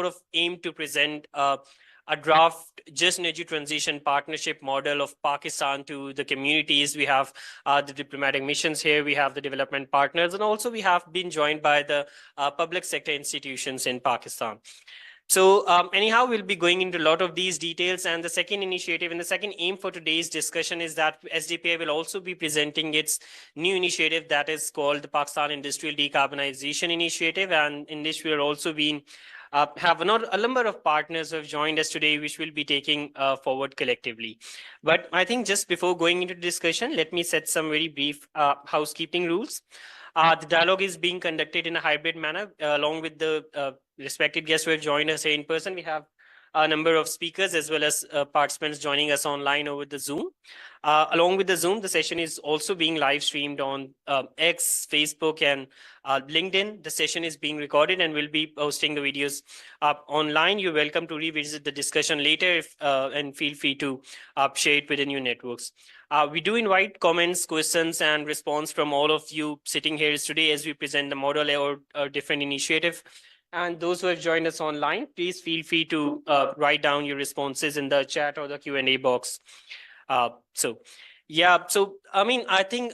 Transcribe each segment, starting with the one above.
of aim to present a draft just energy transition partnership model of Pakistan to the communities. We have the diplomatic missions here, we have the development partners, and also we have been joined by the public sector institutions in Pakistan. So anyhow, we'll be going into a lot of these details. And the second initiative and the second aim for today's discussion is that SDPI will also be presenting its new initiative that is called the Pakistan Industrial Decarbonization Initiative. And in this, we are also being have a number of partners who have joined us today, which will be taking forward collectively. But I think just before going into the discussion, let me set some very brief housekeeping rules. The dialogue is being conducted in a hybrid manner along with the respected guests who have joined us here in person. We have a number of speakers as well as participants joining us online over the Zoom. Along with the Zoom, the session is also being live streamed on X, Facebook, and LinkedIn. The session is being recorded and we'll be posting the videos up online. You're welcome to revisit the discussion later and feel free to share it within your networks. We do invite comments, questions, and response from all of you sitting here today as we present the model or different initiative. And those who have joined us online, please feel free to write down your responses in the chat or the Q&A box. I think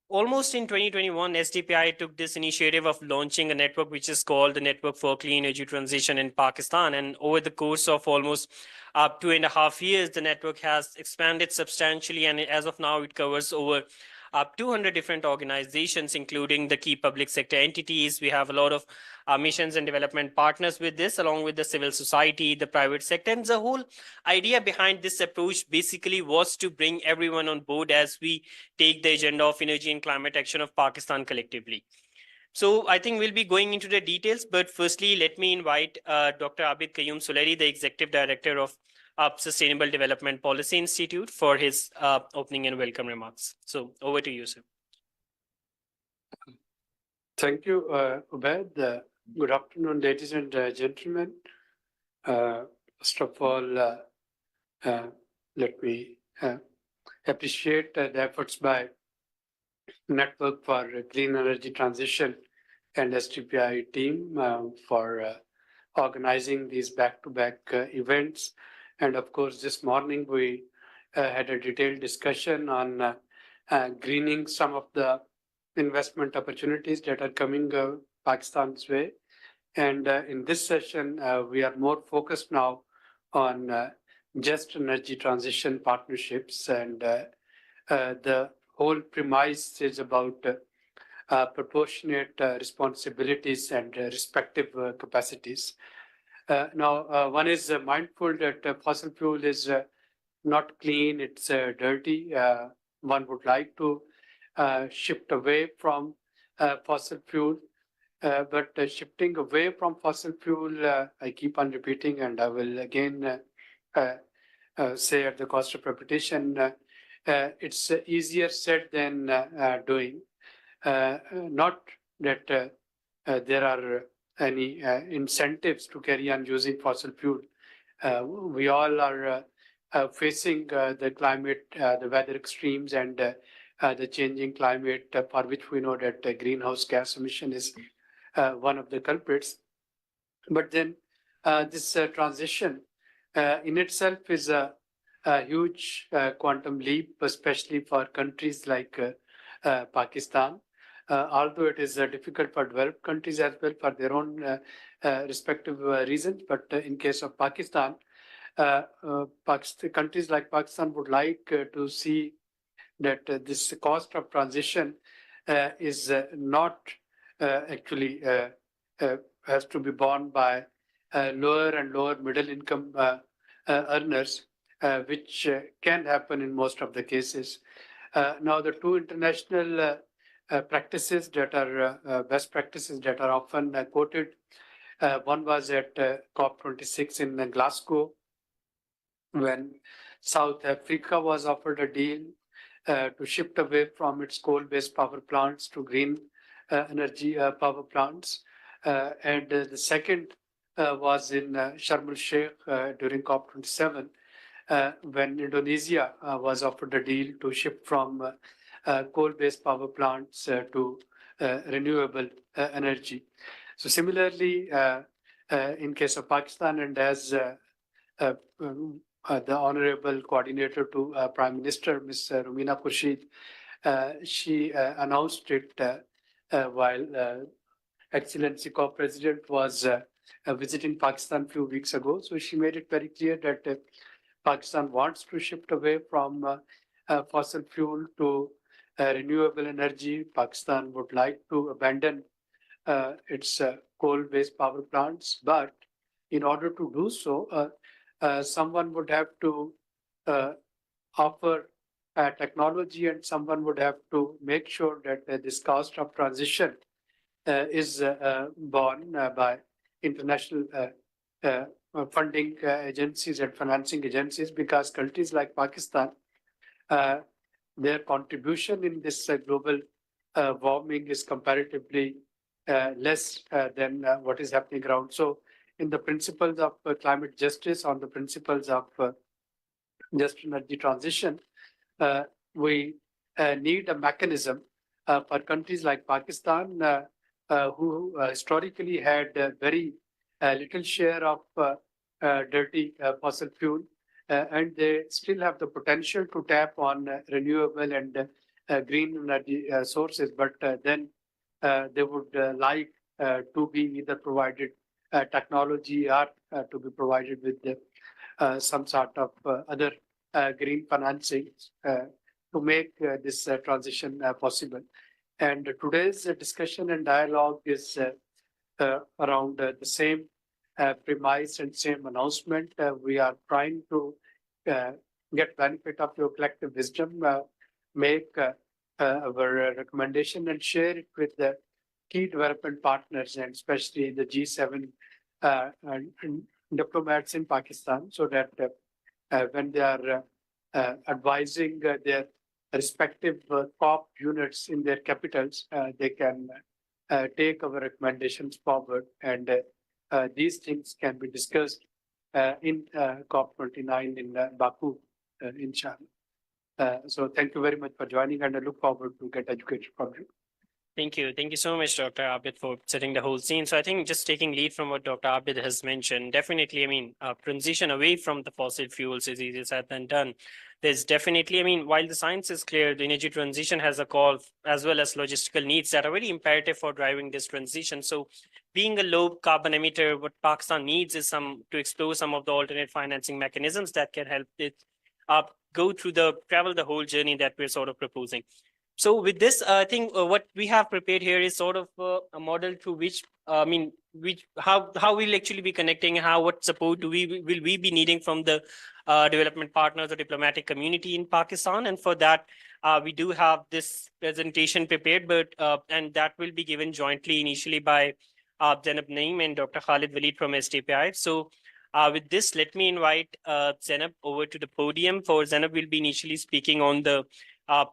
almost in 2021, SDPI took this initiative of launching a network which is called the Network for Clean Energy Transition in Pakistan. And over the course of almost 2.5 years, the network has expanded substantially. And as of now, it covers over 200 different organizations, including the key public sector entities. We have a lot of missions and development partners with this, along with the civil society, the private sector. And the whole idea behind this approach basically was to bring everyone on board as we take the agenda of energy and climate action of Pakistan collectively. So I think we'll be going into the details, but firstly, let me invite Dr. Abid Qayyum Suleri, the Executive Director of Sustainable Development Policy Institute, for his opening and welcome remarks. So over to you, sir. Thank you, Ubaid. Good afternoon, ladies and gentlemen. First of all, let me appreciate the efforts by Network for Clean Energy Transition and SDPI team for organizing these back-to-back events. And of course, this morning we had a detailed discussion on greening some of the investment opportunities that are coming Pakistan's way. And in this session, we are more focused now on just energy transition partnerships. And the whole premise is about proportionate responsibilities and respective capacities. Now, one is mindful that fossil fuel is not clean, it's dirty. One would like to shift away from fossil fuel, but shifting away from fossil fuel, I keep on repeating, and I will again say at the cost of repetition, it's easier said than doing. Not that there are any incentives to carry on using fossil fuel. We all are facing the climate, the weather extremes, and the changing climate, for which we know that greenhouse gas emission is one of the culprits. But then this transition in itself is a huge quantum leap, especially for countries like Pakistan. Although it is difficult for developed countries as well for their own respective reasons. But in case of Pakistan, countries like Pakistan would like to see that this cost of transition is not actually has to be borne by lower and lower middle income earners, which can happen in most of the cases. Now, the two international practices that are best practices that are often quoted. One was at COP26 in Glasgow, when South Africa was offered a deal to shift away from its coal-based power plants to green energy power plants. And the second was in Sharm el-Sheikh during COP27, when Indonesia was offered a deal to shift from coal-based power plants to renewable energy. So similarly, in case of Pakistan, and as the Honorable Coordinator to Prime Minister, Ms. Rumina Khurshid, she announced it while Excellency Co-President was visiting Pakistan a few weeks ago. So she made it very clear that Pakistan wants to shift away from fossil fuel to renewable energy. Pakistan would like to abandon its coal-based power plants, but in order to do so, someone would have to offer technology, and someone would have to make sure that this cost of transition is borne by international funding agencies and financing agencies, because countries like Pakistan, their contribution in this global warming is comparatively less than what is happening around. So, in the principles of climate justice, on the principles of just energy transition, we need a mechanism for countries like Pakistan, who historically had very little share of dirty fossil fuel, and they still have the potential to tap on renewable and green energy sources, but then they would like to be either provided technology or to be provided with some sort of other green financing to make this transition possible. And today's discussion and dialogue is around the same premise and same announcement. We are trying to get benefit of your collective wisdom, make our recommendation and share it with the key development partners, and especially the G7 and diplomats in Pakistan, so that when they are advising their respective COP units in their capitals, they can take our recommendations forward, and these things can be discussed in COP29 in Baku, inshallah. So thank you very much for joining, and I look forward to get educated from you. Thank you. Thank you so much, Dr. Abid, for setting the whole scene. So I think just taking lead from what Dr. Abid has mentioned, definitely, I mean, transition away from the fossil fuels is easier said than done. There's definitely, I mean, while the science is clear, the energy transition has a call as well as logistical needs that are very imperative for driving this transition. So being a low carbon emitter, what Pakistan needs is to explore some of the alternate financing mechanisms that can help it travel the whole journey that we're sort of proposing. So with this, I think what we have prepared here is sort of a model through which, how we'll actually be connecting, what support will we be needing from the development partners or diplomatic community in Pakistan. And for that, we do have this presentation prepared, but and that will be given jointly initially by Zainab Naeem and Dr. Khalid Walid from STPI. So with this, let me invite Zainab over to the podium. For Zainab will be initially speaking on the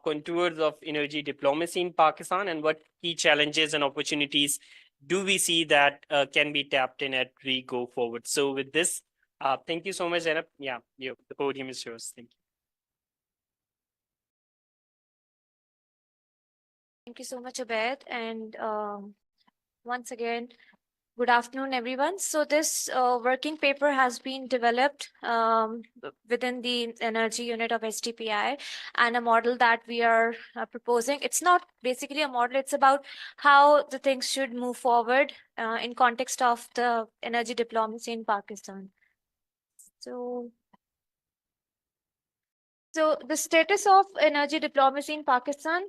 contours of energy diplomacy in Pakistan and what key challenges and opportunities do we see that can be tapped in as we go forward. So with this, thank you so much, Zainab. Yeah, the podium is yours. Thank you. Thank you so much, Abed. And once again, good afternoon, everyone. So this working paper has been developed within the energy unit of STPI, and a model that we are proposing. It's not basically a model, it's about how the things should move forward in context of the energy diplomacy in Pakistan. So the status of energy diplomacy in Pakistan.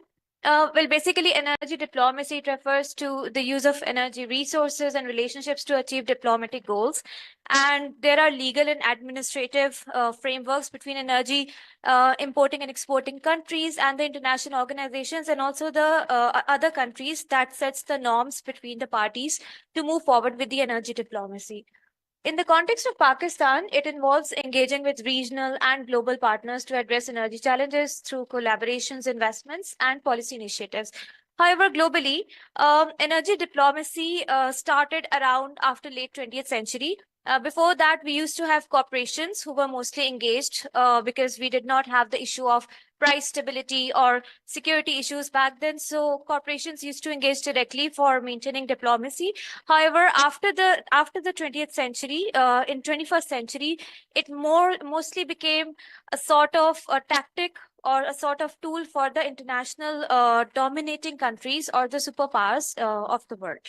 Well, basically, energy diplomacy, it refers to the use of energy resources and relationships to achieve diplomatic goals. And there are legal and administrative frameworks between energy importing and exporting countries and the international organizations, and also the other countries, that sets the norms between the parties to move forward with the energy diplomacy. In the context of Pakistan, it involves engaging with regional and global partners to address energy challenges through collaborations, investments, and policy initiatives. However, globally, energy diplomacy started around after late 20th century, Before that, we used to have corporations who were mostly engaged because we did not have the issue of price stability or security issues back then. So corporations used to engage directly for maintaining diplomacy. However, after the 20th century, in 21st century, it mostly became a sort of a tactic or a sort of tool for the international dominating countries or the superpowers of the world.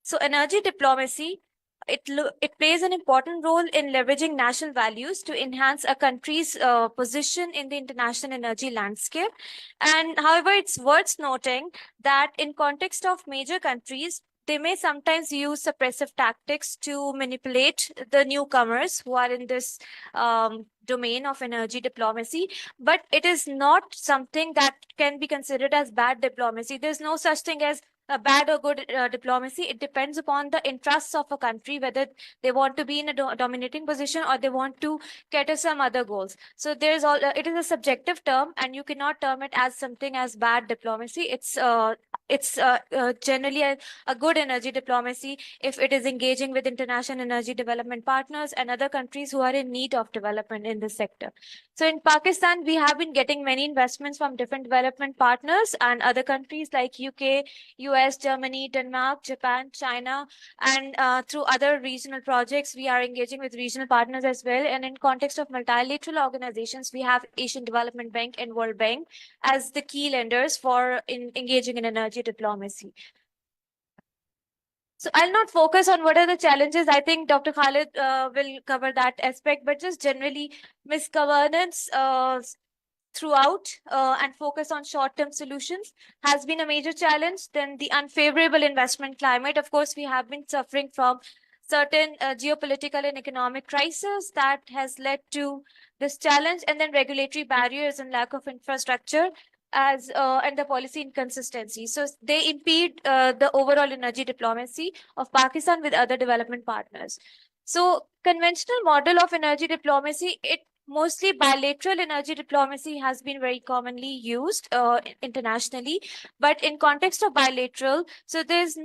So energy diplomacy, it plays an important role in leveraging national values to enhance a country's position in the international energy landscape. And however, it's worth noting that in context of major countries, they may sometimes use suppressive tactics to manipulate the newcomers who are in this domain of energy diplomacy. But it is not something that can be considered as bad diplomacy. There's no such thing as a bad or good diplomacy. It depends upon the interests of a country, whether they want to be in a dominating position or they want to cater some other goals. So there's all it is a subjective term, and you cannot term it as something as bad diplomacy. It's generally a good energy diplomacy if it is engaging with international energy development partners and other countries who are in need of development in this sector. So in Pakistan, we have been getting many investments from different development partners and other countries like UK, US, Germany, Denmark, Japan, China, and through other regional projects, we are engaging with regional partners as well. And in context of multilateral organizations, we have Asian Development Bank and World Bank as the key lenders for engaging in energy diplomacy. So I'll not focus on what are the challenges. I think Dr. Khalid will cover that aspect, but just generally misgovernance throughout and focus on short-term solutions has been a major challenge. Then the unfavorable investment climate. Of course, we have been suffering from certain geopolitical and economic crisis that has led to this challenge, and then regulatory barriers and lack of infrastructure as and the policy inconsistency. So they impede the overall energy diplomacy of Pakistan with other development partners. So conventional model of energy diplomacy, it mostly bilateral energy diplomacy has been very commonly used internationally, but in context of bilateral, so it's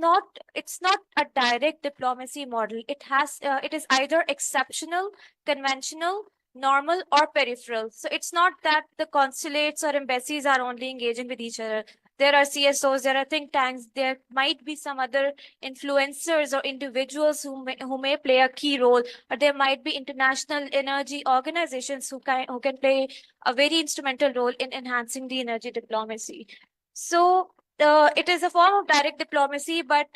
not a direct diplomacy model. It is either exceptional, conventional, normal, or peripheral. So it's not that the consulates or embassies are only engaging with each other. There are CSOs, there are think tanks, there might be some other influencers or individuals who may play a key role, or there might be international energy organizations who can play a very instrumental role in enhancing the energy diplomacy. So it is a form of direct diplomacy, but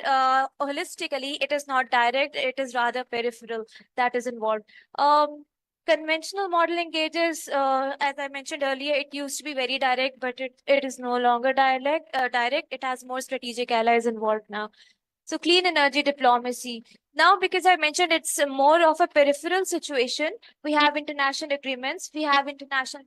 holistically, it is not direct. It is rather peripheral that is involved. Conventional model engages, as I mentioned earlier, it used to be very direct, but it is no longer direct. It has more strategic allies involved now. So clean energy diplomacy. Now, because I mentioned it's more of a peripheral situation, we have international agreements, we have international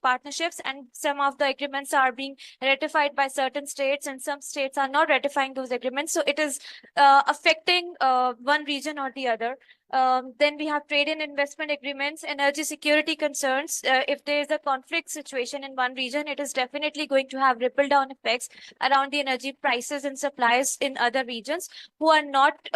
partnerships, and some of the agreements are being ratified by certain states, and some states are not ratifying those agreements. So it is affecting one region or the other. Then we have trade and investment agreements, energy security concerns. If there is a conflict situation in one region, it is definitely going to have ripple down effects around the energy prices and supplies in other regions who are not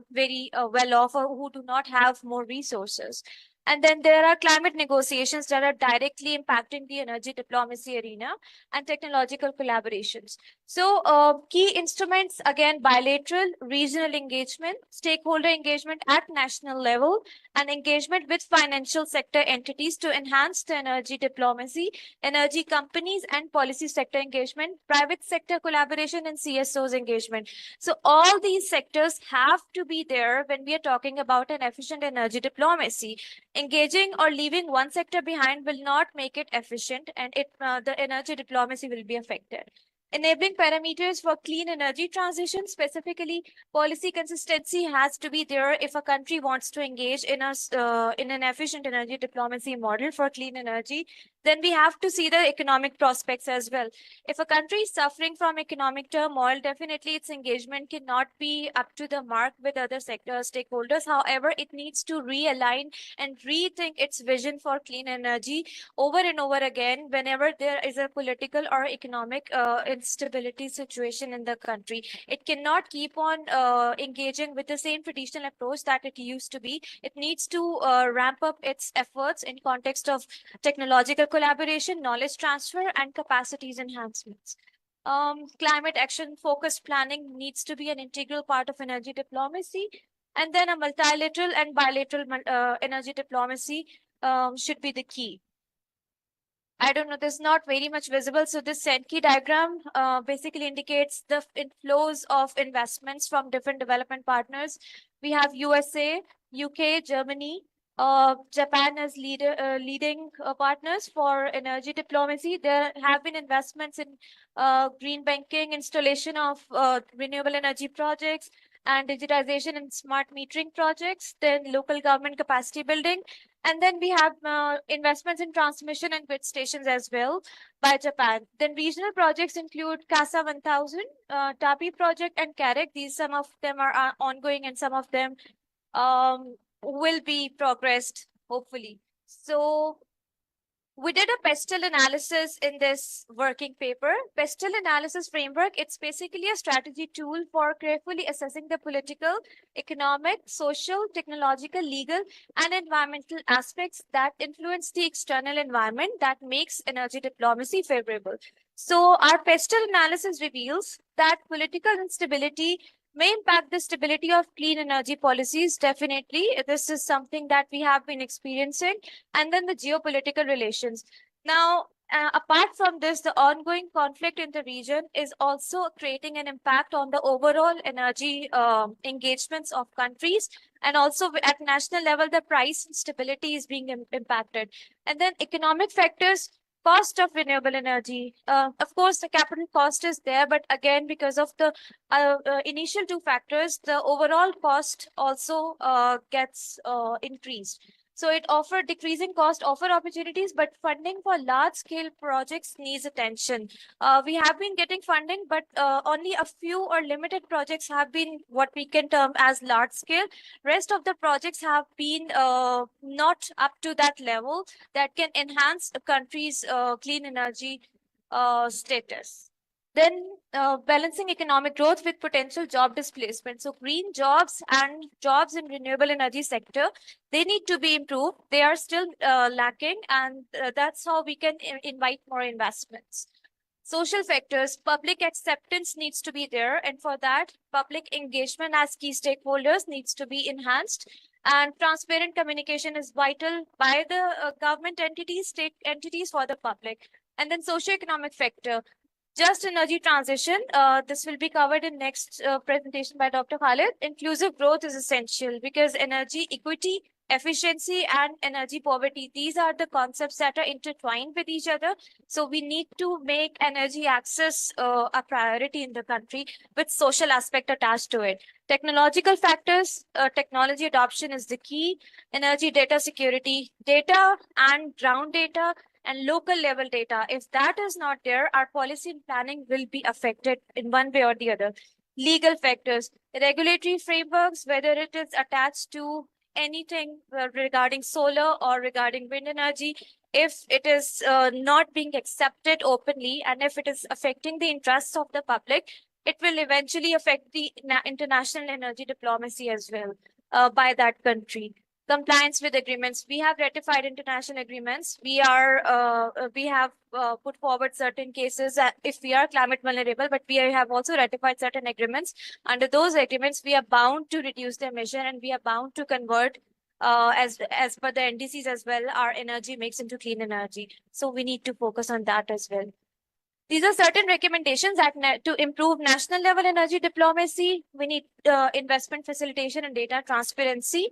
very well off or who do not have more resources. And then there are climate negotiations that are directly impacting the energy diplomacy arena and technological collaborations. So key instruments, again, bilateral, regional engagement, stakeholder engagement at national level, and engagement with financial sector entities to enhance the energy diplomacy, energy companies and policy sector engagement, private sector collaboration, and CSOs engagement. So all these sectors have to be there when we are talking about an efficient energy diplomacy. Engaging or leaving one sector behind will not make it efficient, and the energy diplomacy will be affected. Enabling parameters for clean energy transition, specifically policy consistency has to be there if a country wants to engage in an efficient energy diplomacy model for clean energy. Then we have to see the economic prospects as well. If a country is suffering from economic turmoil, definitely its engagement cannot be up to the mark with other sector stakeholders. However, it needs to realign and rethink its vision for clean energy over and over again whenever there is a political or economic instability situation in the country. It cannot keep on engaging with the same traditional approach that it used to be. It needs to ramp up its efforts in context of technological collaboration, knowledge transfer, and capacities enhancements. Climate action focused planning needs to be an integral part of energy diplomacy. And then a multilateral and bilateral energy diplomacy should be the key. I don't know, this is not very much visible. So this Sankey diagram basically indicates the inflows of investments from different development partners. We have USA, UK, Germany, Japan as leading partners for energy diplomacy. There have been investments in green banking, installation of renewable energy projects, and digitization and smart metering projects, then local government capacity building. And then we have investments in transmission and grid stations as well by Japan. Then regional projects include CASA 1000, TAPI project, and CAREC. These, some of them are ongoing and some of them will be progressed, hopefully. So we did a pestle analysis in this working paper. Pestle analysis framework, it's basically a strategy tool for carefully assessing the political, economic, social, technological, legal, and environmental aspects that influence the external environment that makes energy diplomacy favorable. So our pestle analysis reveals that political instability may impact the stability of clean energy policies. Definitely, this is something that we have been experiencing. And then the geopolitical relations. Now, apart from this, the ongoing conflict in the region is also creating an impact on the overall energy engagements of countries. And also at national level, the price stability is being impacted. And then economic factors, cost of renewable energy. Of course, the capital cost is there, but again, because of the initial two factors, the overall cost also gets increased. So it offered decreasing cost, offer opportunities, but funding for large scale projects needs attention. We have been getting funding, but only a few or limited projects have been what we can term as large scale. Rest of the projects have been not up to that level that can enhance a country's clean energy status. Then balancing economic growth with potential job displacement. So green jobs and jobs in renewable energy sector, they need to be improved. They are still lacking, and that's how we can invite more investments. Social factors, public acceptance needs to be there. And for that, public engagement as key stakeholders needs to be enhanced. And transparent communication is vital by the government entities, state entities for the public. And then socioeconomic factor, just energy transition. This will be covered in next presentation by Dr. Khalid. Inclusive growth is essential because energy equity, efficiency, and energy poverty, these are the concepts that are intertwined with each other. So we need to make energy access a priority in the country with social aspect attached to it. Technological factors, technology adoption is the key. Energy data security, data and ground data and local level data. If that is not there, our policy and planning will be affected in one way or the other. Legal factors, regulatory frameworks, whether it is attached to anything regarding solar or regarding wind energy, if it is not being accepted openly and if it is affecting the interests of the public, it will eventually affect the international energy diplomacy as well by that country. Compliance with agreements. We have ratified international agreements. We have put forward certain cases if we are climate vulnerable, but we have also ratified certain agreements. Under those agreements, we are bound to reduce the emission and we are bound to convert as per the NDCs as well, our energy mix into clean energy. So we need to focus on that as well. These are certain recommendations that to improve national level energy diplomacy, we need investment facilitation and data transparency.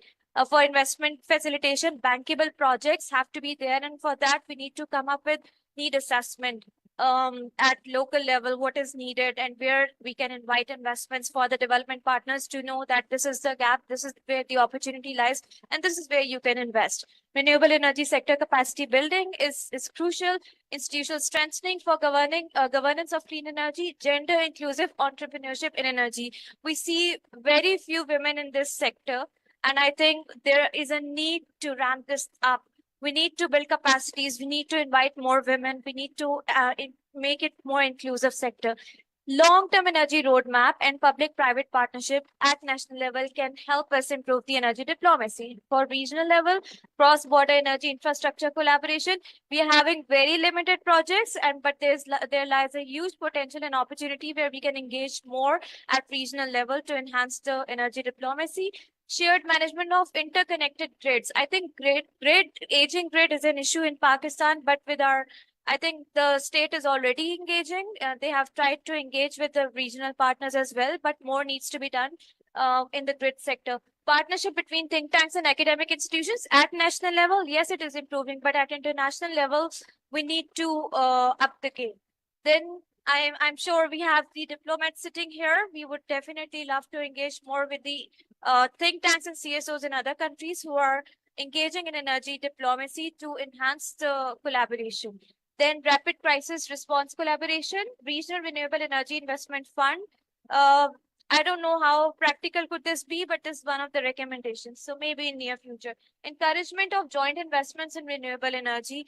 For investment facilitation, bankable projects have to be there. And for that, we need to come up with need assessment at local level, what is needed and where we can invite investments for the development partners to know that this is the gap, this is where the opportunity lies, and this is where you can invest. Renewable energy sector capacity building is crucial. Institutional strengthening for governance of clean energy, gender inclusive entrepreneurship in energy. We see very few women in this sector. And I think there is a need to ramp this up. We need to build capacities. We need to invite more women. We need to make it more inclusive sector. Long-term energy roadmap and public-private partnership at national level can help us improve the energy diplomacy. For regional level, cross-border energy infrastructure collaboration, we are having very limited projects, and but there lies a huge potential and opportunity where we can engage more at regional level to enhance the energy diplomacy. Shared management of interconnected grids. I think aging grid is an issue in Pakistan, but with our I think the state is already engaging. They have tried to engage with the regional partners as well, but more needs to be done in the grid sector. Partnership between think tanks and academic institutions at national level, yes, it is improving, but at international level, we need to up the game. Then I'm sure we have the diplomats sitting here. We would definitely love to engage more with the think tanks and CSOs in other countries who are engaging in energy diplomacy to enhance the collaboration. Then rapid crisis response collaboration, regional renewable energy investment fund. Uh, I don't know how practical could this be, but this is one of the recommendations. So maybe in near future, encouragement of joint investments in renewable energy.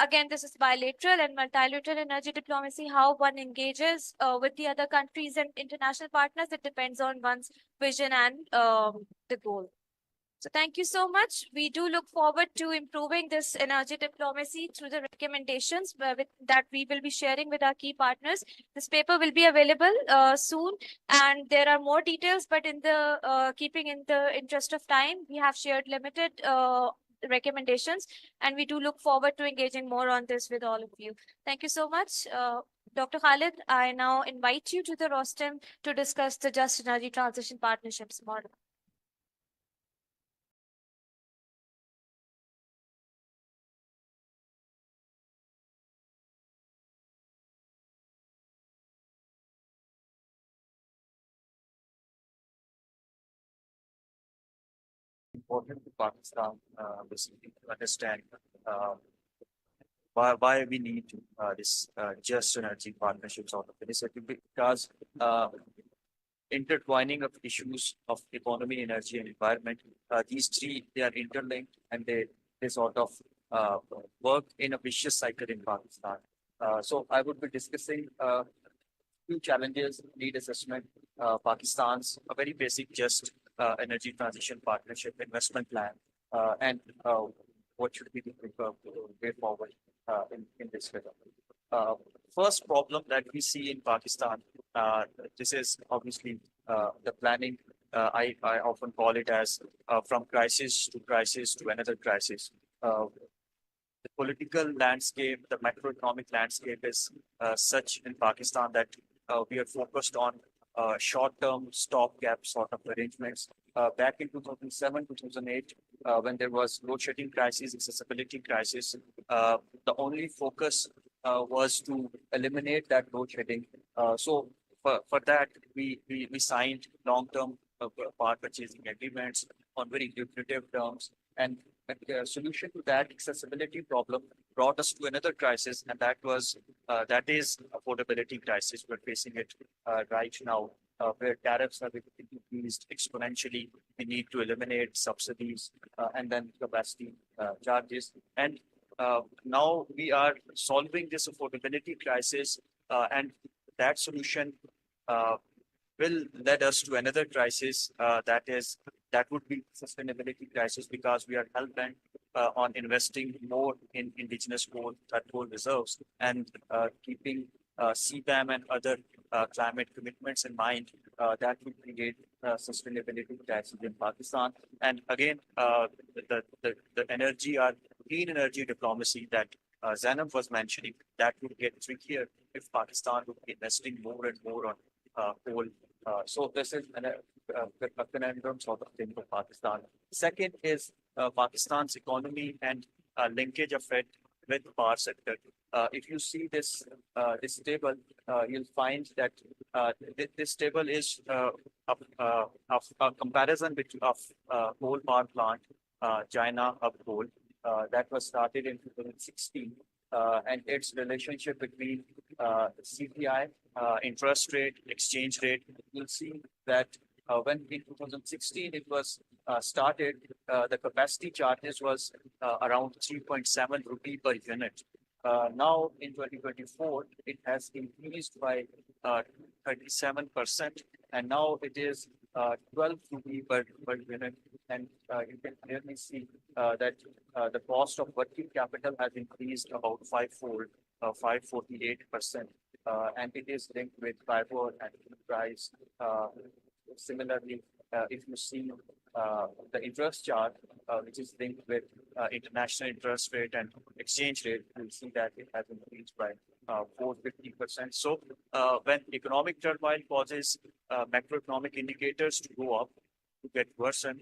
Again, this is bilateral and multilateral energy diplomacy. How one engages with the other countries and international partners. It depends on one's vision and the goal. So thank you so much. We do look forward to improving this energy diplomacy through the recommendations that we will be sharing with our key partners. This paper will be available soon, and there are more details, but in the keeping in the interest of time, we have shared limited recommendations, and we do look forward to engaging more on this with all of you. Thank you so much. Dr. Khalid, I now invite you to the rostrum to discuss the Just Energy Transition Partnerships model. Important to Pakistan basically to understand uh, why we need this just energy partnership sort of initiative because intertwining of issues of economy, energy, and environment, these three they are interlinked and they sort of work in a vicious cycle in Pakistan. So I would be discussing few challenges, need assessment, Pakistan's a very basic just energy transition partnership investment plan, and what should be the way forward in this way. Uh, First problem that we see in Pakistan, this is obviously the planning. I often call it as from crisis to another crisis. The political landscape, the macroeconomic landscape is such in Pakistan that we are focused on short-term stopgap sort of arrangements. Back in 2007, 2008, when there was load shedding crisis, accessibility crisis, the only focus was to eliminate that load shedding. So for that, we signed long-term power purchasing agreements on very lucrative terms. And the solution to that accessibility problem brought us to another crisis, and that is affordability crisis. We're facing it right now, where tariffs have increased exponentially. We need to eliminate subsidies and then capacity charges. And now we are solving this affordability crisis, and that solution uh, will lead us to another crisis that would be sustainability crisis because we are hell bent on investing more in indigenous coal reserves and keeping CBAM and other climate commitments in mind. That would create sustainability crisis in Pakistan. And again, the energy or clean energy diplomacy that Zainab was mentioning, that would get trickier if Pakistan would be investing more and more on coal. So this is a conundrum sort of thing for Pakistan. Second is Pakistan's economy and linkage of it with power sector. If you see this table, you'll find that this table is a comparison of coal power plant, China of coal, that was started in 2016, and its relationship between CPI, interest rate, exchange rate. You'll see that when in 2016 it was started, the capacity charges was around 3.7 rupee per unit. Now in 2024, it has increased by 37%, and now it is 12 rupee per unit. And you can clearly see that the cost of working capital has increased about fivefold, 548%, and it is linked with fiber and price. Similarly, if you see the interest chart, which is linked with international interest rate and exchange rate, you'll see that it has increased by 450%. So when economic turmoil causes macroeconomic indicators to go up, to get worsened,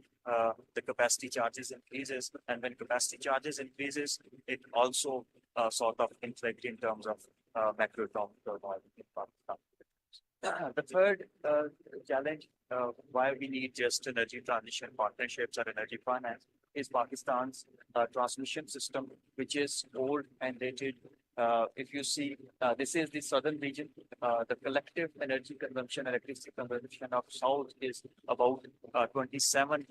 the capacity charges increases, and when capacity charges increases, it also sort of inflect in terms of macroeconomic turmoil in Pakistan. The third challenge why we need just energy transition partnerships or energy finance is Pakistan's transmission system, which is old and dated. If you see, this is the southern region. The collective energy consumption, electricity consumption of south is about 27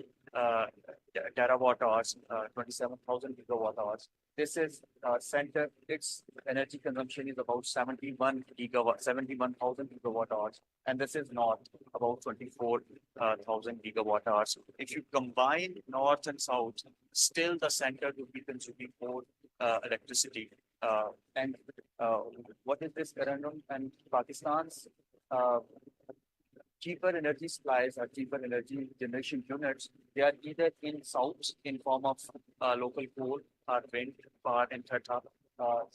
terawatt hours, 27,000 gigawatt hours. This is center. Its energy consumption is about 71,000 gigawatt hours, and this is north about 24,000 gigawatt hours. If you combine north and south, still the center will be consuming more electricity. And what is this conundrum? And Pakistan's cheaper energy supplies or cheaper energy generation units, they are either in south in form of local coal or wind power and thermal, or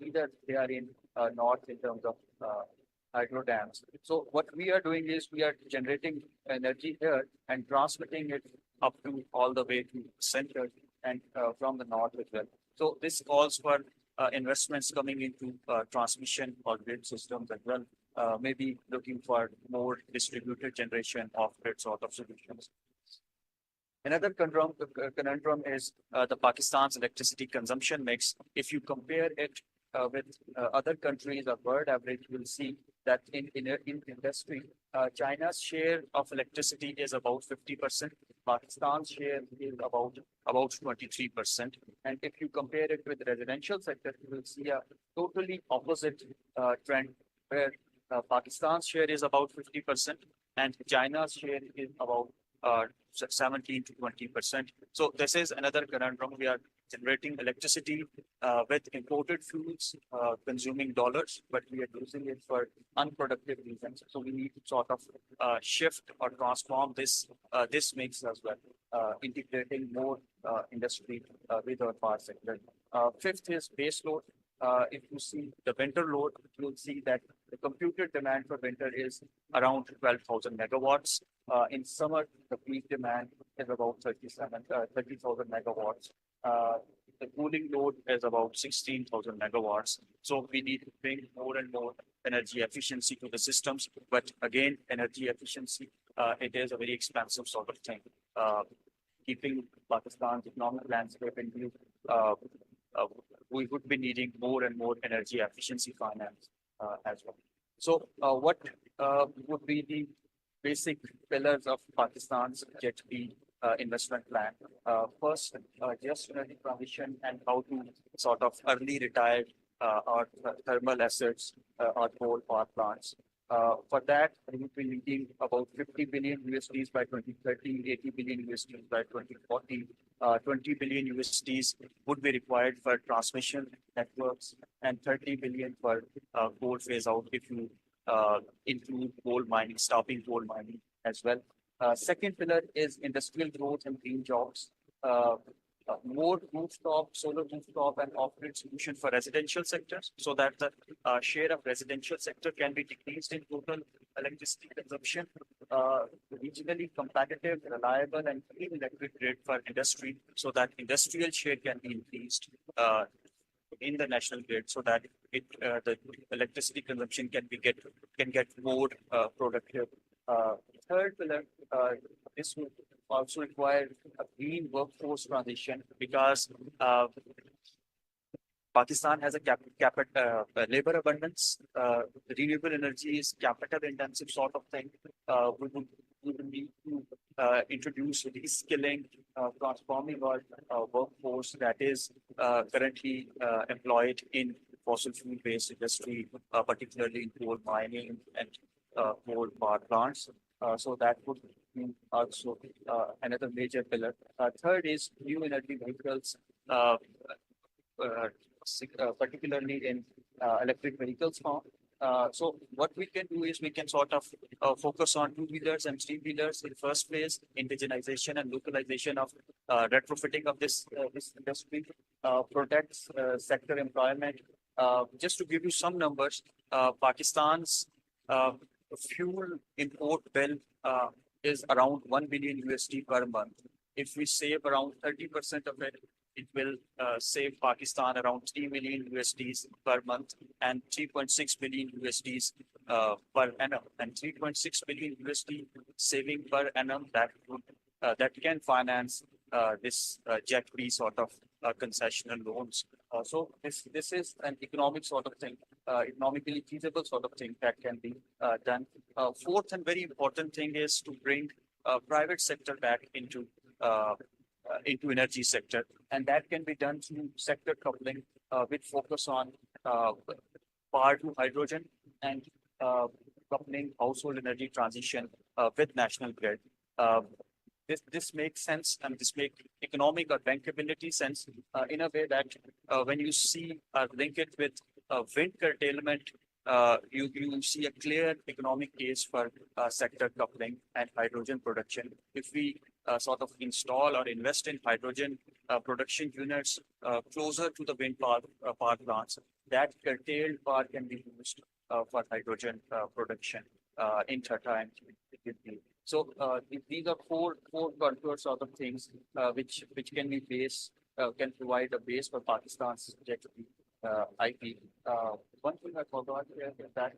either they are in north in terms of hydro dams. So what we are doing is we are generating energy here and transmitting it up to all the way to center and from the north as well. So this calls for investments coming into transmission or grid systems as well. Maybe looking for more distributed generation of grid sort of solutions. Another conundrum is the Pakistan's electricity consumption mix. If you compare it with other countries or world average, you will see that in industry, China's share of electricity is about 50%. Pakistan's share is about 23%. And if you compare it with the residential sector, you will see a totally opposite trend where Pakistan's share is about 50% and China's share is about 17 to 20%. So this is another conundrum. We are generating electricity with imported fuels, consuming dollars, but we are using it for unproductive reasons. So we need to sort of shift or transform this mix as well, integrating more industry with our power sector. Fifth is base load. If you see the winter load, you'll see that the computed demand for winter is around 12,000 megawatts. In summer, the peak demand is about 30,000 megawatts. The cooling load is about 16,000 megawatts. So we need to bring more and more energy efficiency to the systems. But again, energy efficiency, it is a very expensive sort of thing. Keeping Pakistan's economic landscape in view, we would be needing more and more energy efficiency finance as well. So what would be the basic pillars of Pakistan's JET-B investment plan? First, just energy transition and how to sort of early retire our thermal assets or coal power plants. For that, we will be needing about 50 billion USDs by 2030, 80 billion USDs by 2040. 20 billion USDs would be required for transmission networks and 30 billion for coal phase out if you include coal mining, stopping coal mining as well. Second pillar is industrial growth and green jobs. More rooftop, solar rooftop and off-grid solution for residential sectors so that the share of residential sector can be decreased in total electricity consumption. Regionally competitive, reliable and clean electric grid for industry so that industrial share can be increased in the national grid so that the electricity consumption can get more productive. Third pillar, this would also require a green workforce transition because Pakistan has a labor abundance. Renewable energy is capital intensive sort of thing. We would need to introduce reskilling transforming our workforce that is currently employed in fossil fuel-based industry, particularly in coal mining and coal power plants. So that would be also another major pillar. Third is new energy vehicles, particularly in electric vehicles form. So what we can do is we can sort of focus on two-wheelers and three-wheelers in first place, indigenization and localization of retrofitting of this industry, protects sector employment. Just to give you some numbers, Pakistan's fuel import bill is around $1 billion per month. If we save around 30% of it, it will save Pakistan around $3 million per month and 3.6 billion USDs per annum. And 3.6 billion USD saving per annum that can finance this jet-free sort of concessional loans. So this is an economic sort of thing, economically feasible sort of thing that can be done. Fourth and very important thing is to bring private sector back into energy sector, and that can be done through sector coupling with focus on power to hydrogen and coupling household energy transition with national grid. This makes sense, and this makes economic or bankability sense in a way that when you see link it with wind curtailment, you see a clear economic case for sector coupling and hydrogen production. If we sort of install or invest in hydrogen production units closer to the wind power plants, that curtailed power can be used for hydrogen production in Tata and Kidney. So these are four contours sort of things which can be can provide a base for Pakistan's jet-free IP. One thing I forgot here is that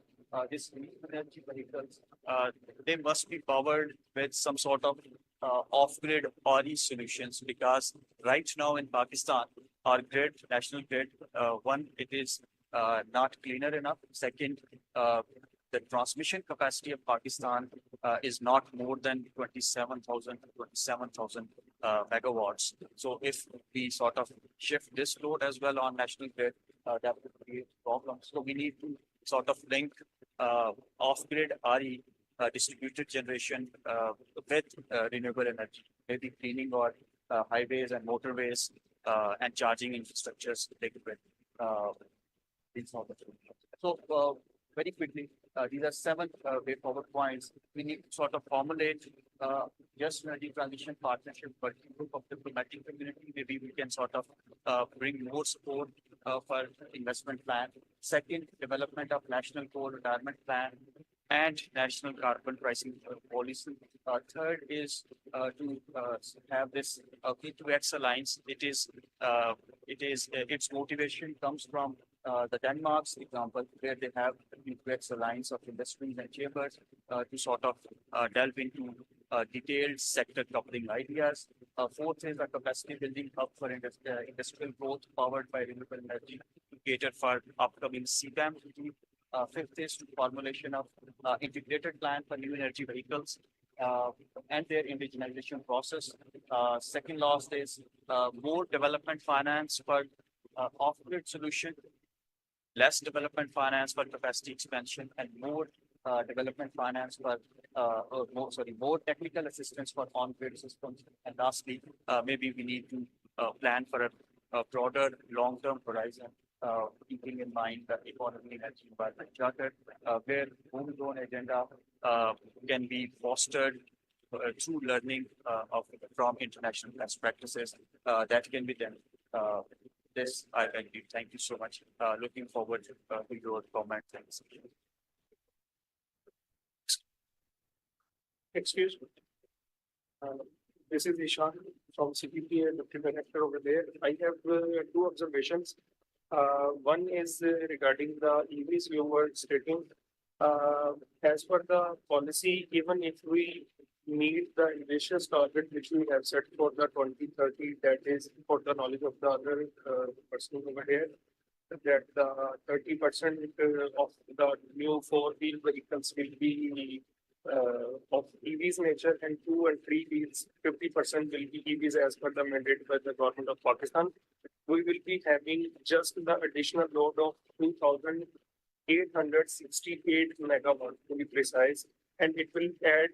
these new energy vehicles, they must be powered with some sort of off-grid RE solutions, because right now in Pakistan, our grid, national grid, one, it is not cleaner enough. Second, the transmission capacity of Pakistan is not more than 27,000 megawatts. So if we sort of shift this load as well on national grid, that would create problems. So we need to sort of link off-grid RE distributed generation with renewable energy, maybe cleaning or highways and motorways and charging infrastructures linked with these sort of things. So very quickly, these are 7 way forward points. We need to sort of formulate just energy transition partnership, but group of diplomatic community, maybe we can sort of bring more support for investment plan. Second, development of national coal retirement plan and national carbon pricing policy. Third is to have this P2X alliance. Its motivation comes from the Denmark's example, where they have P2X alliance of industries and chambers to sort of delve into detailed sector coupling ideas. Fourth is a capacity building hub for industrial growth powered by renewable energy to cater for upcoming CBAM. Fifth is formulation of integrated plan for new energy vehicles and their indigenization process. Second last is more development finance for off-grid solution, less development finance for capacity expansion, and more development finance for more technical assistance for on-grid systems. And lastly, maybe we need to plan for a broader long-term horizon, keeping in mind the economy and environment charter, where homegrown agenda can be fostered through learning from international best practices. That can be done. This I do. Thank you so much. Looking forward to your comments and discussion. Excuse me. This is Ishan from CPP and Deputy Director over there. I have 2 observations. One is regarding the EVs you were stating. As per the policy, even if we meet the ambitious target which we have set for the 2030, that is for the knowledge of the other person over here, that the 30% of the new 4-wheel vehicles will be of EVs nature, and 2 and 3 wheels, 50% will be EVs as per the mandate by the government of Pakistan. We will be having just the additional load of 2,868 megawatt to be precise, and it will add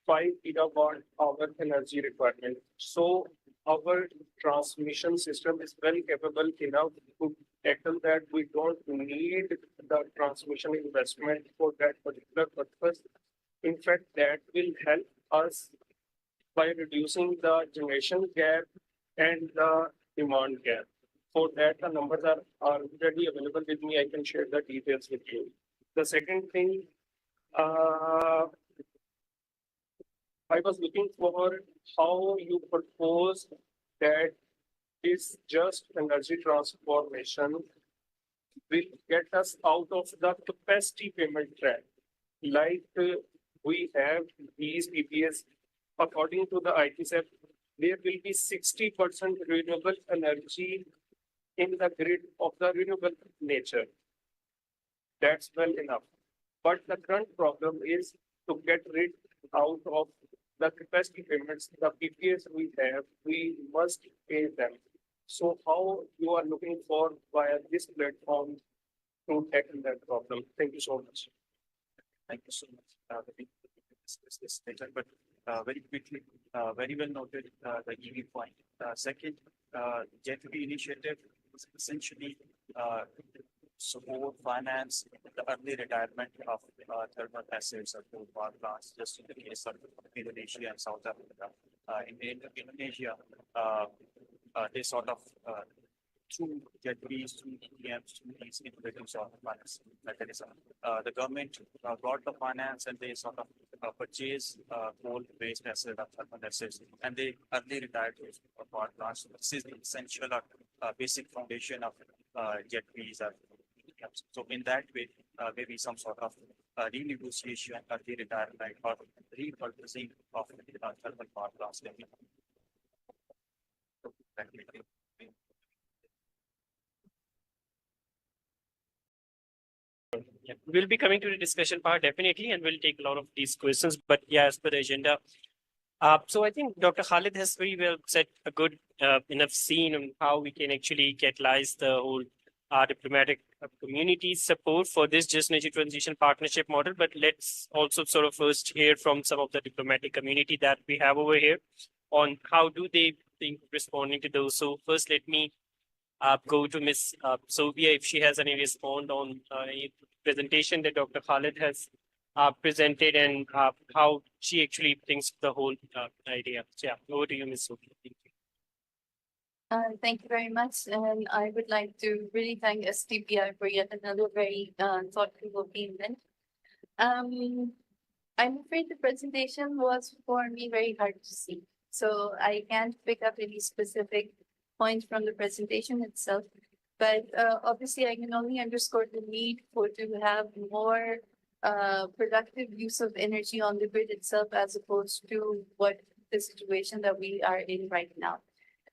5 gigawatt hour energy requirement. So our transmission system is well capable enough to tackle that. We don't need the transmission investment for that particular purpose. In fact, that will help us by reducing the generation gap and the demand gap. For that, the numbers are already available with me. I can share the details with you. The second thing, I was looking for how you propose that this just energy transformation will get us out of the capacity payment trap. Like we have these PPAs, according to the ITSEP, there will be 60% renewable energy in the grid of the renewable nature. That's well enough. But the current problem is to get rid out of the capacity payments, the PPAs we have, we must pay them. So how you are looking for via this platform to tackle that problem? Thank you so much. Thank you so much. We can discuss this later, but very quickly, very well noted, the EV point. Second, Jet2B initiative was essentially support, finance the early retirement of thermal assets of coal power plants, just in the case of Indonesia and South Africa. In Indonesia, they sort of through Jet2Bs, through ETMs, through these innovative sort of finance mechanism. The government got the finance and they sort of purchase coal-based assets, thermal assets, and they early retired those power plants. This is the essential basic foundation of Jet2Bs. So in that way, maybe some sort of renegotiation, early retirement, or repurposing of thermal power plants. Yeah, we'll be coming to the discussion part definitely, and we'll take a lot of these questions. But yeah, as per the agenda, so I think Dr. Khalid has very well set a good enough scene on how we can actually catalyze the whole diplomatic community support for this just energy transition partnership model. But let's also sort of first hear from some of the diplomatic community that we have over here on how do they think responding to those. So first, let me go to Ms. Sophia if she has any respond on any presentation that Dr. Khalid has presented and how she actually thinks of the whole idea. So yeah, over to you, Ms. Sophia. Thank you. Thank you very much. And I would like to really thank STPI for yet another very thought-provoking event. I'm afraid the presentation was for me very hard to see. So I can't pick up any specific points from the presentation itself. But obviously, I can only underscore the need to have more productive use of energy on the grid itself, as opposed to what the situation that we are in right now.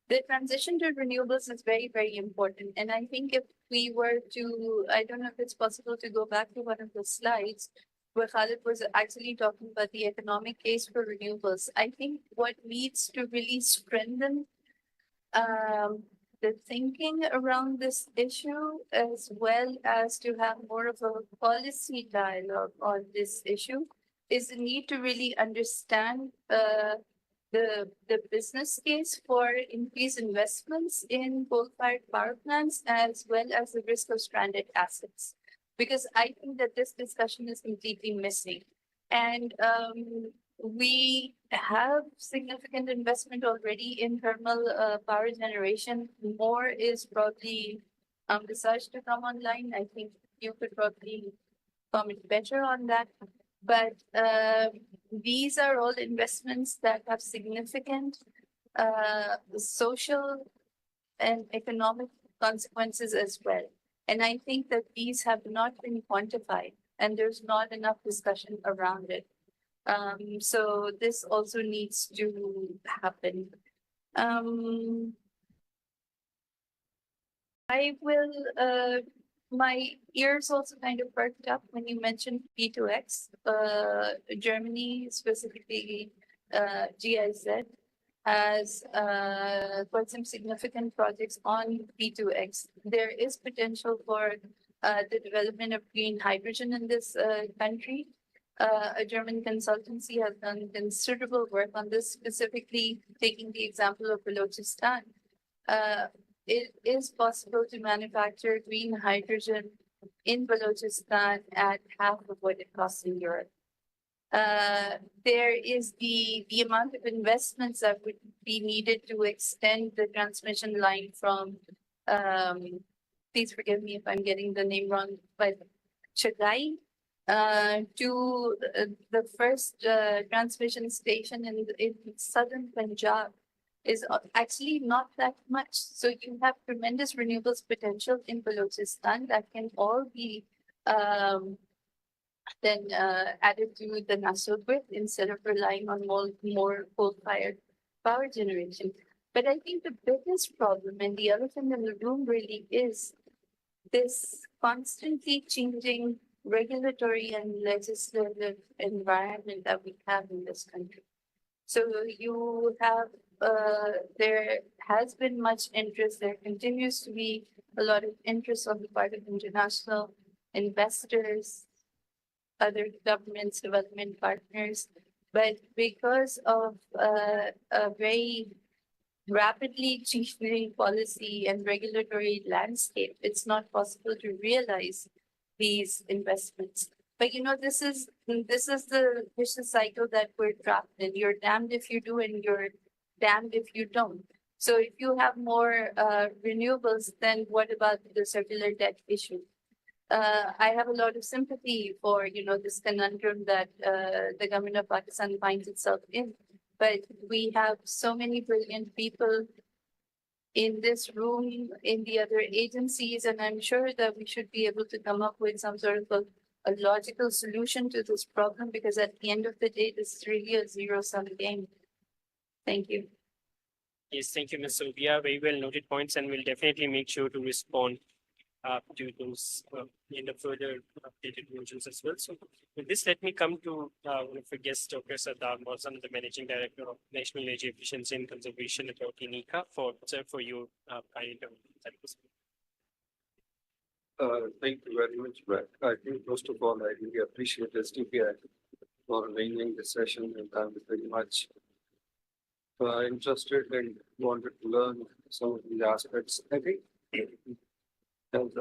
The transition to renewables is very, very important. And I think if we were to, I don't know if it's possible to go back to one of the slides where Khalid was actually talking about the economic case for renewables. I think what needs to really strengthen the thinking around this issue, as well as to have more of a policy dialogue on this issue, is the need to really understand the business case for increased investments in coal-fired power plants, as well as the risk of stranded assets. Because I think that this discussion is completely missing. And we have significant investment already in thermal power generation. More is probably envisaged to come online. I think you could probably comment better on that. But these are all investments that have significant social and economic consequences as well. And I think that these have not been quantified, and there's not enough discussion around it. So this also needs to happen. I will my ears also kind of perked up when you mentioned P2X. Germany, specifically GIZ, has quite some significant projects on P2X. There is potential for the development of green hydrogen in this country. A German consultancy has done considerable work on this, specifically taking the example of Balochistan. It is possible to manufacture green hydrogen in Balochistan at half of what it costs in Europe. There is the amount of investments that would be needed to extend the transmission line from, please forgive me if I'm getting the name wrong, but Chagai to the first transmission station in southern Punjab is actually not that much. So you have tremendous renewables potential in Balochistan that can all be then added to the national grid instead of relying on more coal-fired power generation. But I think the biggest problem and the elephant in the room really is this constantly changing regulatory and legislative environment that we have in this country. So you have, there has been much interest, there continues to be a lot of interest on the part of international investors, other governments, development partners, but because of a very rapidly changing policy and regulatory landscape, it's not possible to realize these investments. But you know, this is the vicious cycle that we're trapped in. You're damned if you do, and you're damned if you don't. So if you have more renewables, then what about the circular debt issue? I have a lot of sympathy for this conundrum that the government of Pakistan finds itself in. But we have so many brilliant people in this room, in the other agencies, and I'm sure that we should be able to come up with some sort of a logical solution to this problem, because at the end of the day, this is really a zero-sum game. Thank you. Yes, thank you, Ms. Sylvia. Very well noted points, and we'll definitely make sure to respond to those in the further updated versions as well. So with this, let me come to one of our guests, Dr. Sardar Mohsen, the Managing Director of National Energy Efficiency and Conservation Authority, NECA, for your kind intervention. Thank you very much, Brett. I think first of all, I really appreciate STPI for arranging this session, and I'm very much interested and wanted to learn some of these aspects. I think as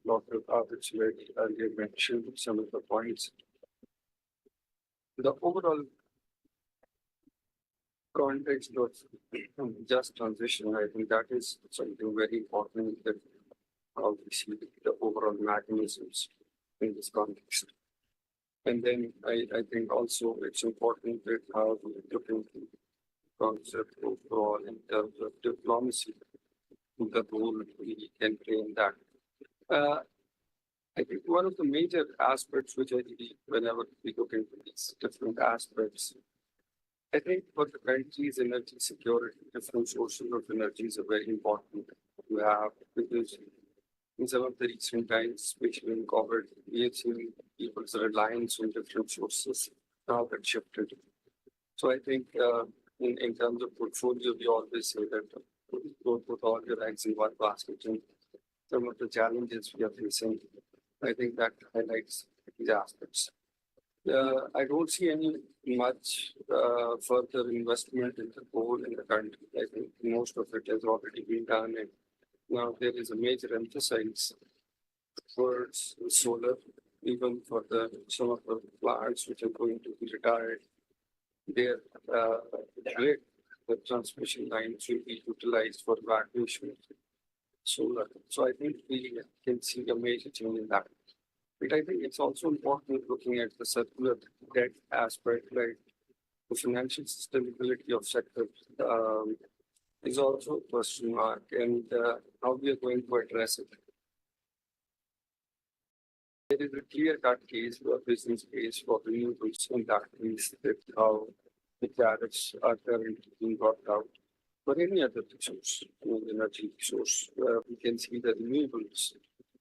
Dr. Abid's earlier mentioned some of the points, the overall context of just transition, I think that is something very important, that how we see the overall mechanisms in this context. And then I think also it's important that how we look into the concept overall in terms of diplomacy, the role we can play in that. I think one of the major aspects which I believe whenever we look into these different aspects, I think for the country's energy security, different sources of energies are very important to have, because in some of the recent times, especially in COVID, we have seen people's reliance on different sources now that shifted. So I think in terms of portfolio, we always say that don't put all your eggs in one basket. And some of the challenges we are facing, I think that highlights these aspects. I don't see any much further investment in the coal in the country. I think most of it has already been done, and now there is a major emphasis towards solar, even for some of the plants which are going to be retired. Their grid, the transmission lines will be utilized for evacuation solar. So I think we can see a major change in that. But I think it's also important looking at the circular debt aspect, like the financial sustainability of sector is also a question mark, and how we are going to address it. There is a clear-cut case for business case for renewables, and that is that how the tariffs are currently being worked out. For any other resource, energy resource, we can see that renewables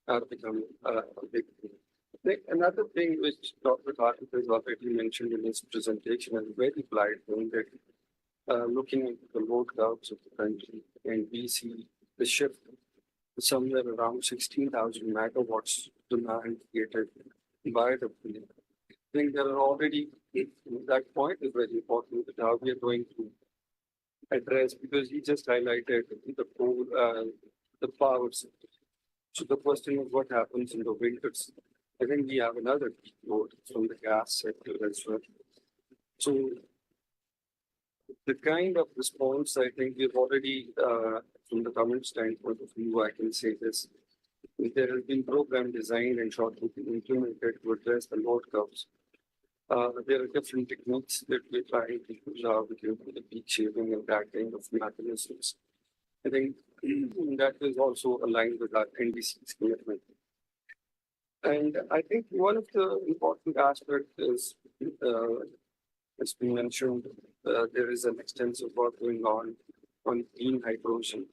are becoming a big thing. Another thing which Dr. Karthik has already mentioned in his presentation is very applied thing that looking into the load curves of the country, and we see the shift to somewhere around 16,000 megawatts demand created by the grid. I think there are already, that point is very important that how we are going to address, because he just highlighted the coal, the power sector. So the question is what happens in the winters. I think we have another peak load from the gas sector as well. So the kind of response I think we've already, from the government standpoint of view, I can say this. There has been program designed and shortly implemented to address the load curves. There are different techniques that we're trying to use how we can do the peak shaving and that kind of mechanisms. I think that is also aligned with our NDC's commitment. And I think one of the important aspects is, as we mentioned, there is an extensive work going on green hydrogen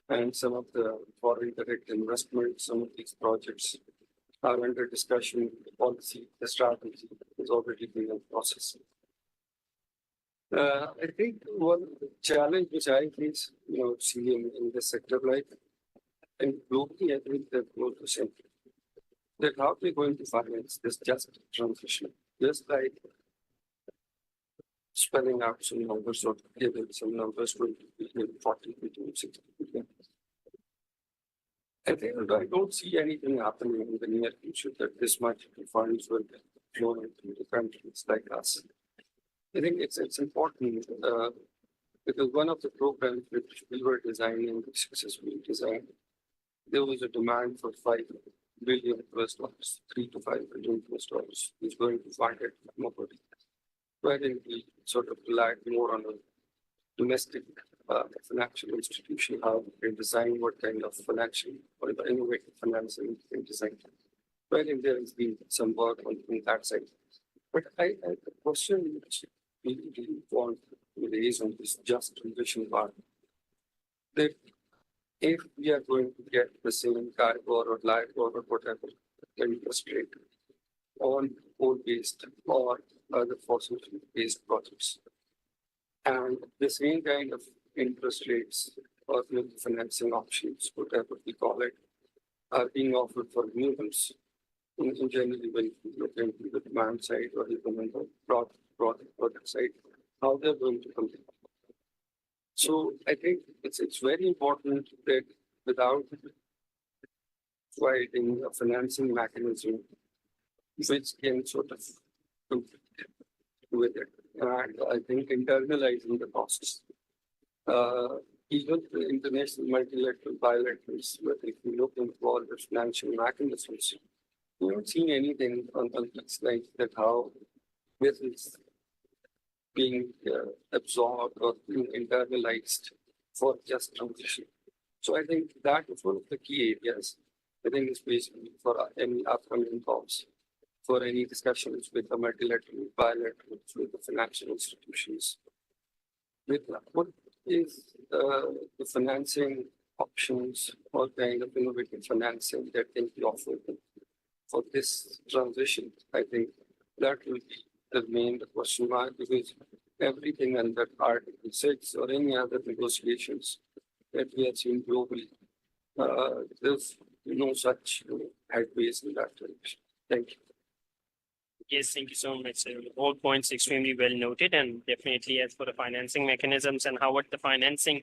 and some of the foreign direct investment, some of these projects are under discussion. The policy, the strategy is already being in process. I think one challenge which I face, see in this sector, like, and globally, I think they're close to same. That how we're going to finance this just transition, just like spelling out some numbers or giving some numbers will be 40 billion, 60 billion. I think I don't see anything happening in the near future that this much funds will flow into the countries like us. I think it's important because one of the programs which we were designing, successfully designed, there was a demand for $5 billion US dollars, $3 to $5 billion US dollars, is going to fund it nobody. Why didn't we sort of rely more on a domestic financial institution, how we can design what kind of financial or the innovative financing we can design? Well, there has been some work on that side. But the question which we really want to raise on this just transition part, that if we are going to get the same cargo or live or whatever interest rate on coal-based or other fossil-based projects, and the same kind of interest rates or financing options, whatever we call it, are being offered for renewables. In generally, when you look into the demand side or even on the product side, how they're going to compete. So I think it's very important that without providing a financing mechanism which can sort of compete with it, and I think internalizing the costs. Even the international multilateral bilaterals, but if you look into all the financial mechanisms, we haven't seen anything on these lines that how this is being absorbed or being internalized for just transition. So I think that is one of the key areas. I think it's basically for any upcoming calls, for any discussions with the multilateral, bilaterals, with the financial institutions. With what is the financing options or kind of innovative financing that can be offered for this transition? I think that will be the main question mark, because everything under Article 6 or any other negotiations that we have seen globally, there's no such headways in that direction. Thank you. Yes, thank you so much, sir. All points extremely well noted, and definitely as for the financing mechanisms and how what the financing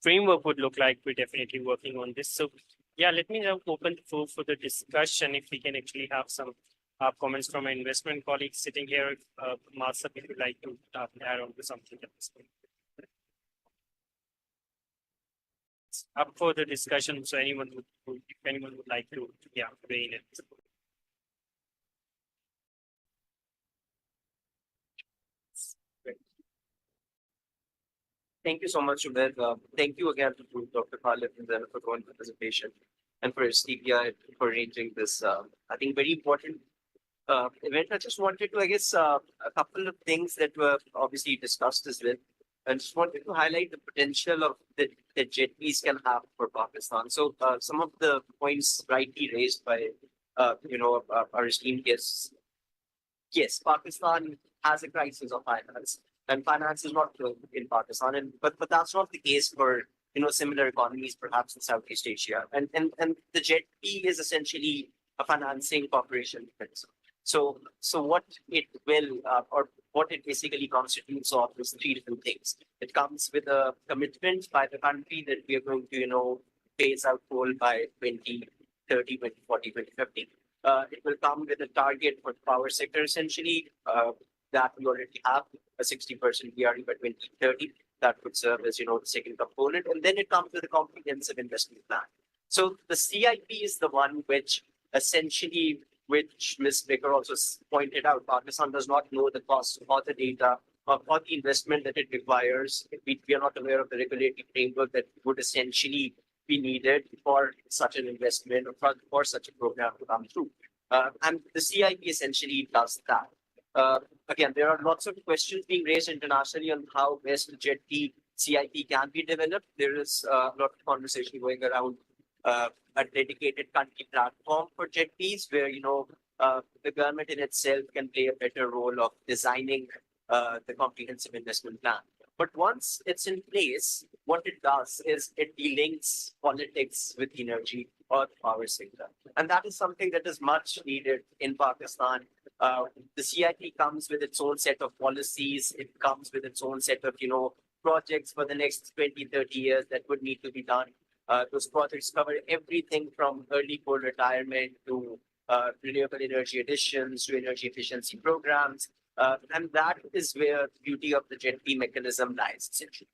framework would look like, we're definitely working on this. So yeah, let me now open the floor for the discussion. If we can actually have some comments from our investment colleagues sitting here. Martha, if you'd like to add on to something at this point. Up for the discussion, so if anyone would like to, weigh in it. Thank you so much, Ubaid. Thank you again to Dr. Khalid and Zainab for going for the presentation and for STPI for arranging this, I think, very important event. I just wanted to, a couple of things that were obviously discussed as well. and just wanted to highlight the potential of that jetties can have for Pakistan. So some of the points rightly raised by our esteemed guests. Yes, Pakistan has a crisis of finance, and finance is not flowing in Pakistan, and but that's not the case for similar economies perhaps in Southeast Asia, and the jetty is essentially a financing corporation. So what it will or what it basically constitutes of is three different things. It comes with a commitment by the country that we are going to phase out coal by 2030, 2040, 2050. It will come with a target for the power sector, essentially, that we already have a 60% DRE by 2030. That would serve as, the second component. And then it comes with a comprehensive investment plan. So the CIP is the one which essentially, which Ms. Baker also pointed out, Pakistan does not know the cost or the data or the investment that it requires. We are not aware of the regulatory framework that would essentially be needed for such an investment or for such a program to come through. And the CIP essentially does that. Again, there are lots of questions being raised internationally on how best jetty CIP can be developed. There is a lot of conversation going around a dedicated country platform for jetties where, the government in itself can play a better role of designing the comprehensive investment plan. But once it's in place, what it does is it delinks politics with energy or the power sector. And that is something that is much needed in Pakistan. The CIP comes with its own set of policies. It comes with its own set of, projects for the next 20, 30 years that would need to be done. Those projects cover everything from early coal retirement to renewable energy additions to energy efficiency programs. And that is where the beauty of the jetty mechanism lies, essentially.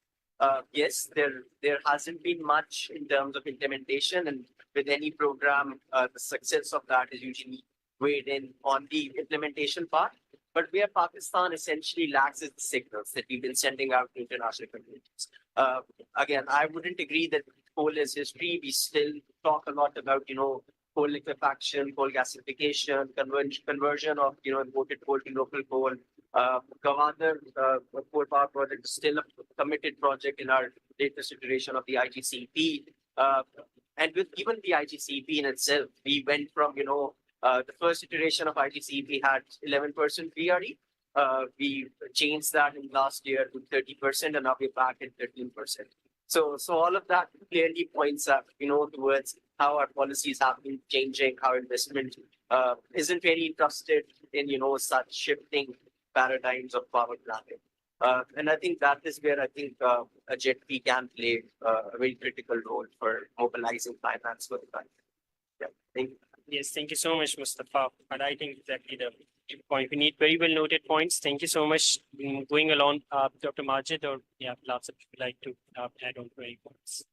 Yes, there hasn't been much in terms of implementation, and with any program, the success of that is usually weighed in on the implementation part. But where Pakistan essentially lacks is the signals that we've been sending out to international communities. Again, I wouldn't agree that coal is history. We still talk a lot about, coal liquefaction, coal gasification, conversion of, imported coal to local coal. Gawandar coal power project is still a committed project in our latest iteration of the IGCP. And with even the IGCP in itself, we went from, the first iteration of IGCP had 11% VRE. We changed that in last year to 30%, and now we're back at 13%. So all of that clearly points up, towards how our policies have been changing, how investment isn't really interested in, such shifting paradigms of power planning. And I think that is where I think a jetty can play a very critical role for mobilizing finance for the country. Yeah, thank you. Yes, thank you so much, Mustafa. And I think exactly the point. We need very well noted points. Thank you so much. Going along, Dr. Majid, or lots of people like to add on to any points.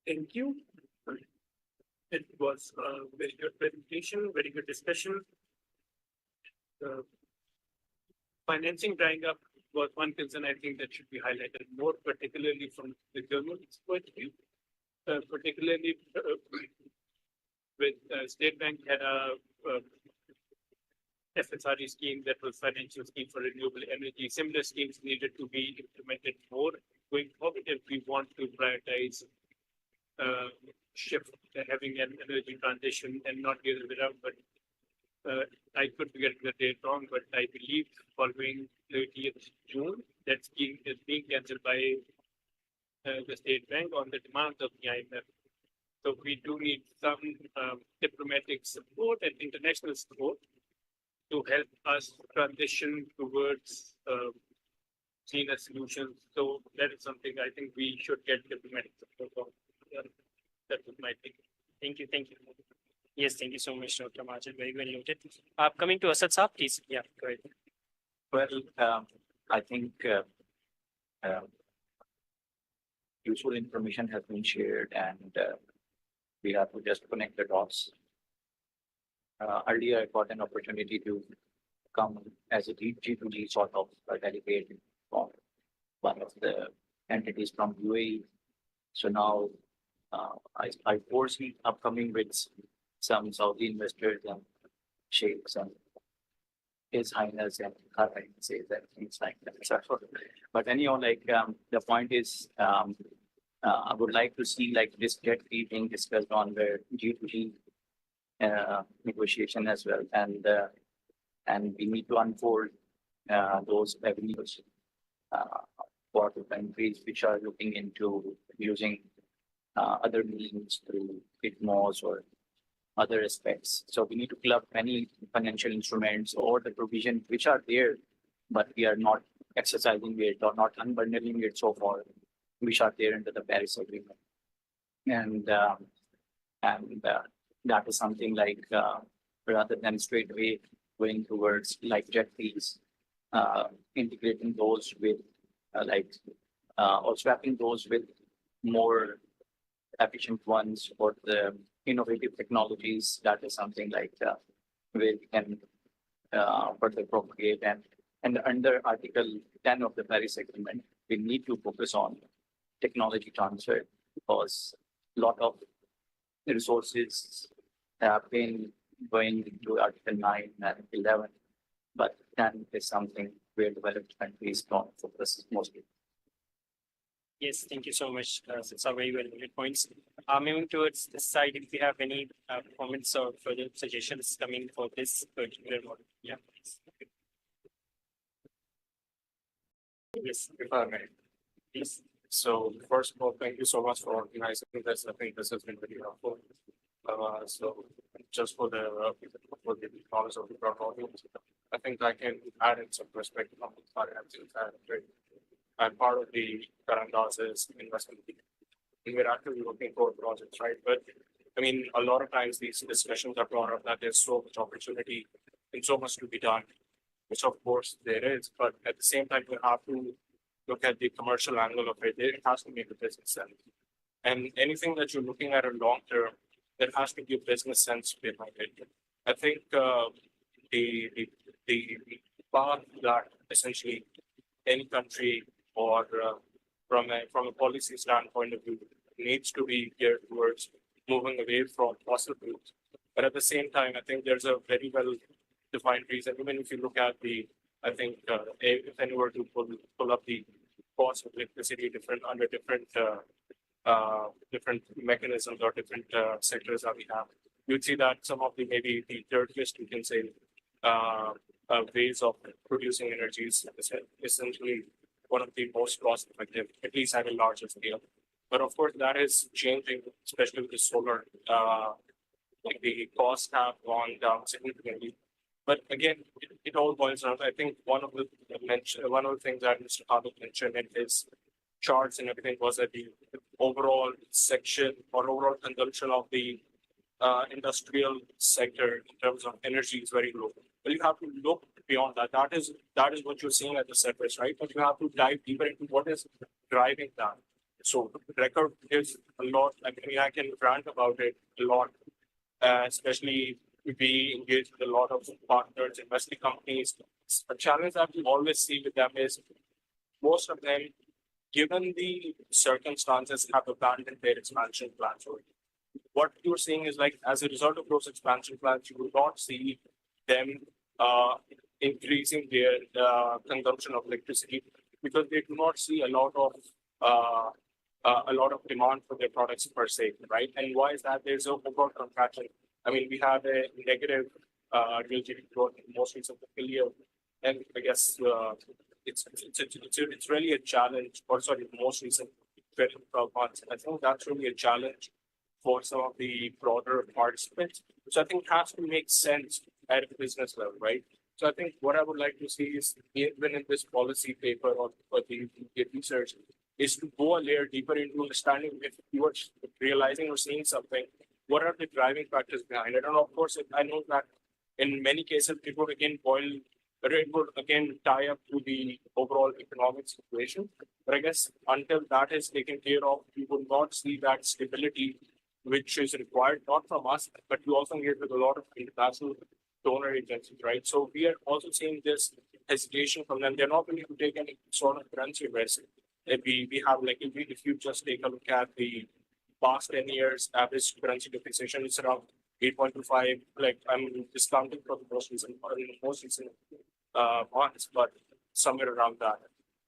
Thank you. It was a very good presentation, very good discussion. Financing drying up was one concern I think that should be highlighted more, particularly from the government's point of view, particularly with State Bank had a FSRE scheme that was financial scheme for renewable energy. Similar schemes needed to be implemented more going forward if we want to prioritize shift having an energy transition and not the other way around. But I could be getting the date wrong, but I believe following 30th June, that scheme is being cancelled by the State Bank on the demand of the IMF. So we do need some diplomatic support and international support to help us transition towards cleaner solutions. So that is something I think we should get diplomatic support on. That was my thing. Thank you. Thank you. Yes, thank you so much, Dr. Majid. Very well noted. Coming to Asad Saab, please. Yeah, go ahead. Well, I think useful information has been shared, and we have to just connect the dots. Earlier, I got an opportunity to come as a G2G sort of delegate from one of the entities from UAE. So now I foresee upcoming with some Saudi investors and sheikhs and His Highness and Her Highness and things like that. But anyhow, the point is, I would like to see like this jet fee being discussed on the G2G negotiation as well, and we need to unfold those avenues for the countries which are looking into using other means through ITMOs or other aspects. So we need to club many financial instruments or the provision which are there, but we are not exercising it or not unbundling it so far, which are there under the Paris Agreement. And that is something like rather than straight away going towards like jet fees, integrating those with or swapping those with more efficient ones for the innovative technologies. That is something like where we can further propagate. And under Article 10 of the Paris Agreement, we need to focus on technology transfer because a lot of resources have been going into Article 9 and 11, but 10 is something where developed countries don't focus mostly. Yes, thank you so much. It's a very well-noted points. Moving towards this side, if you have any comments or further suggestions coming for this particular model. Yeah, please. Yes, If I may. please. So first of all, thank you so much for organizing this. I think this has been very helpful. So just for the knowledge of the broad audience, I think I can add in some perspective on the finances and part of the current is investment. And we're actively looking for projects, right? But I mean, a lot of times these discussions are brought up that there's so much opportunity and so much to be done, which of course there is, but at the same time, we have to look at the commercial angle of it. It has to make a business sense. And anything that you're looking at a long term, there has to be a business sense behind it. I think the path that essentially any country or from a policy standpoint of view needs to be geared towards moving away from fossil fuels. But at the same time, I think there's a very well defined reason. Even if you look at I think if anyone were to pull up the cost of electricity under different mechanisms or different sectors that we have, you'd see that some of maybe the dirtiest, we can say, ways of producing energy is essentially one of the most cost effective, at least at a larger scale. But of course, that is changing, especially with the solar. Like the costs have gone down significantly. But again, it all boils down. I think one of the things that Mr. Khalid mentioned in his charts and everything was that the overall section or overall consumption of the industrial sector in terms of energy is very low. Well, you have to look beyond that. That is what you're seeing at the surface, right? But you have to dive deeper into what is driving that. So record is a lot. I mean, I can rant about it a lot, especially we engage with a lot of partners, investing companies. A challenge that we always see with them is most of them, given the circumstances, have abandoned their expansion plans already. What you're seeing is like as a result of those expansion plans, you will not see them increasing their consumption of electricity because they do not see a lot of demand for their products per se, right? And why is that? There's a overall contraction. I mean, we have a negative real GDP growth in most recent fiscal year, and I guess it's really a challenge. Or sorry, the most recent 12 months. I think that's really a challenge for some of the broader participants, which I think has to make sense at a business level, right? So I think what I would like to see is even in this policy paper or the research is to go a layer deeper into understanding if you are realizing or seeing something, what are the driving factors behind it? And of course, I know that in many cases it would again tie up to the overall economic situation. But I guess until that is taken care of, we would not see that stability which is required, not from us, but we also engage with a lot of international donor agencies, right? So we are also seeing this hesitation from them. They're not willing to take any sort of currency risk. We have like, if you just take a look at the past 10 years, average currency depreciation is around 8.25, like I'm discounting for the most recent months, but somewhere around that.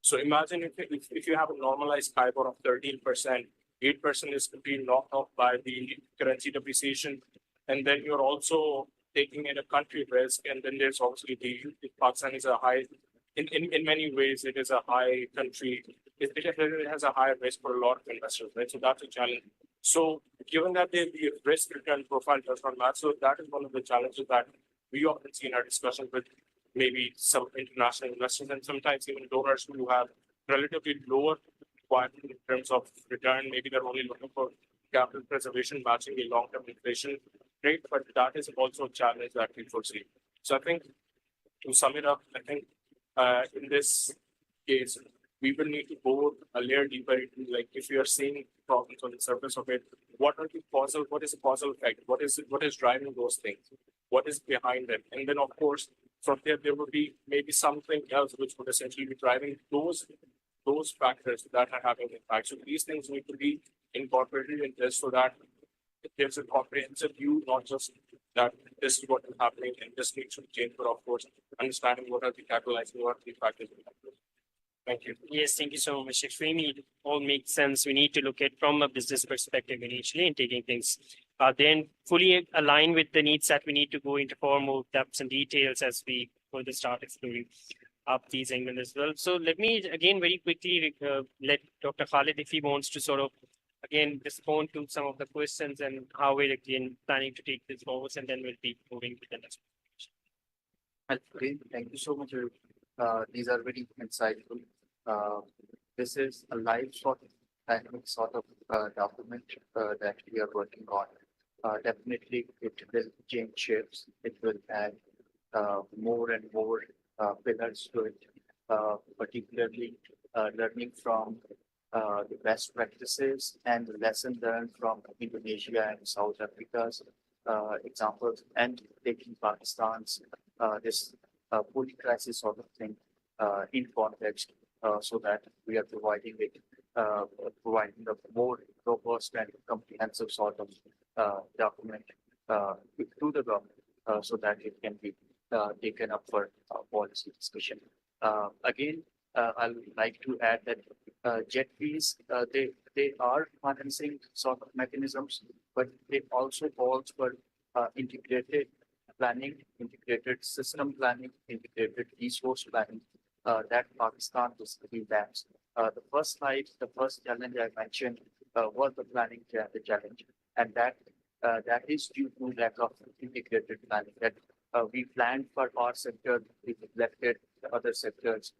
So imagine if you have a normalized HIBOR of 13%, 8% is completely knocked off by the currency depreciation, and then you're also taking in a country risk, and then there's obviously the Pakistan is a high, in many ways it is a high country. It has a higher risk for a lot of investors, right? So that's a challenge. So given that the risk return profile does not match, so that is one of the challenges that we often see in our discussions with maybe some international investors and sometimes even donors who have relatively lower requirement in terms of return. Maybe they're only looking for capital preservation matching the long-term inflation rate, but that is also a challenge that we foresee. So I think to sum it up, I think in this case, we will need to go a layer deeper into, like, if you are seeing problems on the surface of it, what is the causal effect? What is driving those things? What is behind them? And then of course, from there would be maybe something else which would essentially be driving those factors that are having impact. So these things need to be incorporated in this so that there's a comprehensive view, not just that this is what is happening and this needs to change, but of course, understanding what are the catalyzing, what are the factors. Thank you. Yes, thank you so much. Extremely, it all makes sense. We need to look at from a business perspective initially and taking things then fully align with the needs that we need to go into far more depths and details as we further start exploring up these angles as well. So let me again very quickly let Dr. Khalid, if he wants to sort of again respond to some of the questions and how we're again planning to take this forward, and then we'll be moving to the next. Okay, thank you so much. These are very insightful. This is a live dynamic sort of document that we are working on. Definitely, it will change shapes. It will add more and more pillars to it, particularly learning from the best practices and the lesson learned from Indonesia and South Africa's examples, and taking Pakistan's this post-crisis sort of thing in context, so that we are providing a more robust and comprehensive sort of document to the government, so that it can be taken up for policy discussion. Again, I would like to add that jet fees, they are financing sort of mechanisms, but they also calls for integrated planning, integrated system planning, integrated resource planning that Pakistan basically lacks. The first slide, the first challenge I mentioned was the planning the challenge, and that is due to lack of integrated planning. That we planned for our sector, we neglected the other sectors.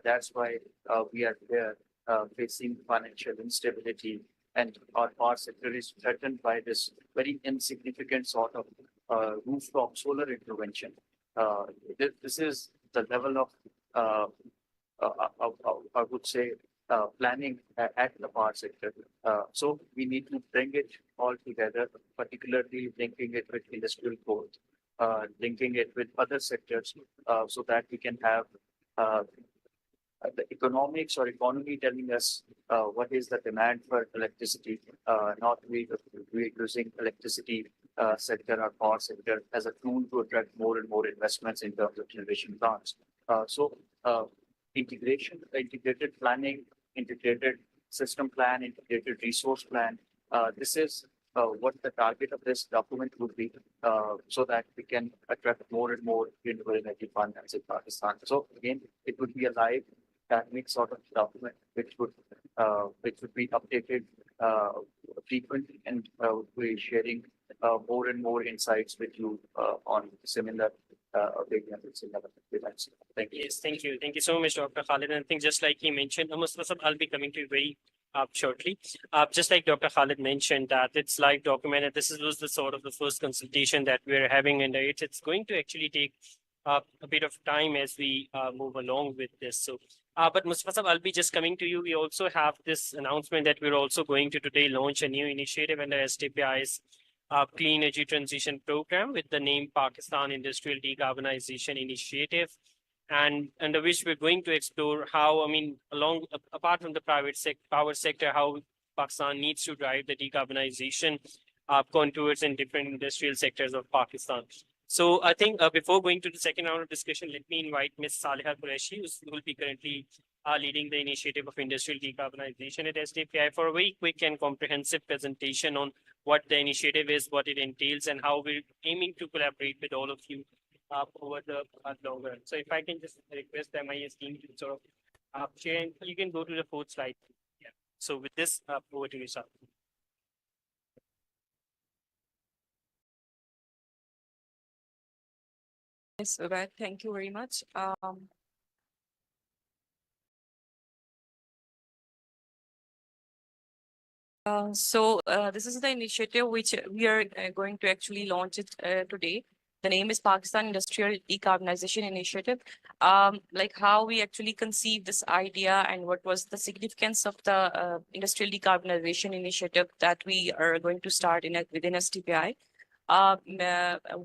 That's why we are there facing financial instability, and our power sector is threatened by this very insignificant sort of rooftop solar intervention. This is the level of I would say planning at the power sector. So we need to bring it all together, particularly linking it with industrial growth, linking it with other sectors, so that we can have the economics or economy telling us what is the demand for electricity, not we using electricity sector or power sector as a tool to attract more and more investments in terms of generation plants. So integrated planning, integrated system plan, integrated resource plan. This is what the target of this document would be, so that we can attract more and more renewable energy finance in Pakistan. So again, it would be a live dynamic sort of document which would be updated frequently, and we're sharing more and more insights with you on similar events. Thank you. Yes, thank you. Thank you so much, Dr. Khalid. And I think just like he mentioned, Mustafa, I'll be coming to you very shortly. Just like Dr. Khalid mentioned that it's live document, and this was the sort of the first consultation that we're having, and it's going to actually take a bit of time as we move along with this. So, but Mustafa, I'll be just coming to you. We also have this announcement that we're also going to today launch a new initiative under STPI's Clean Energy Transition Program with the name Pakistan Industrial Decarbonization Initiative, and under which we're going to explore how, apart from the private power sector, how Pakistan needs to drive the decarbonization contours in different industrial sectors of Pakistan. So I think before going to the second round of discussion, let me invite Ms. Saliha Qureshi, who will be currently leading the initiative of industrial decarbonization at SDPI, for a very quick and comprehensive presentation on what the initiative is, what it entails, and how we're aiming to collaborate with all of you over the long run. So if I can just request the MIS team to sort of share, and you can go to the fourth slide. Yeah. So with this, over to you, sir. Yes, Ubed, thank you very much. This is the initiative which we are going to actually launch it today. The name is Pakistan Industrial Decarbonization Initiative. Like how we actually conceived this idea and what was the significance of the industrial decarbonization initiative that we are going to start within STPI.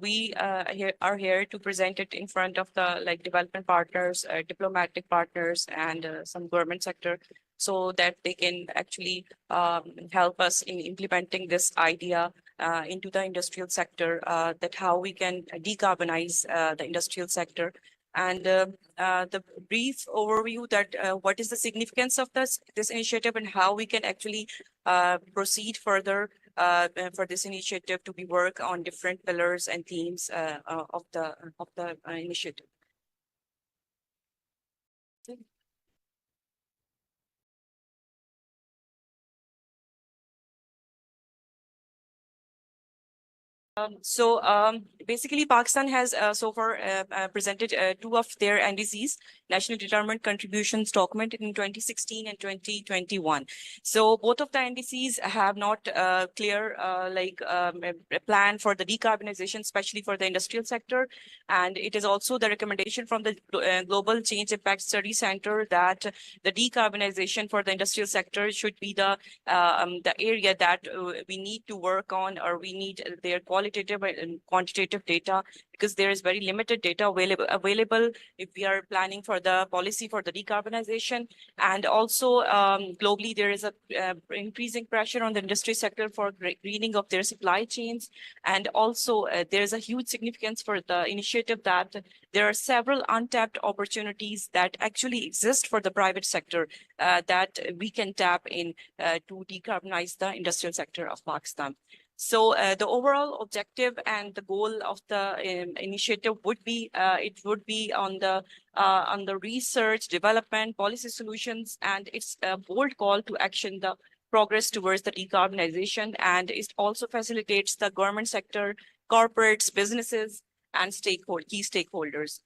We are here to present it in front of the development partners, diplomatic partners, and some government sector, so that they can actually help us in implementing this idea into the industrial sector, that how we can decarbonize the industrial sector. And the brief overview that what is the significance of this initiative and how we can actually proceed further for this initiative to be work on different pillars and themes of the initiative. Basically, Pakistan has so far presented two of their NDCs, National Determined Contributions document in 2016 and 2021. So both of the NDCs have not clear a plan for the decarbonization, especially for the industrial sector. And it is also the recommendation from the Global Change Impact Study Center that the decarbonization for the industrial sector should be the area that we need to work on, or we need their qualitative and quantitative data, because there is very limited data available if we are planning for the policy for the decarbonization. And also globally, there is a increasing pressure on the industry sector for greening of their supply chains. And also there is a huge significance for the initiative that there are several untapped opportunities that actually exist for the private sector that we can tap in to decarbonize the industrial sector of Pakistan. So the overall objective and the goal of the initiative would be it would be on the research, development, policy solutions, and it's a bold call to action the progress towards the decarbonization, and it also facilitates the government sector, corporates, businesses, and key stakeholders.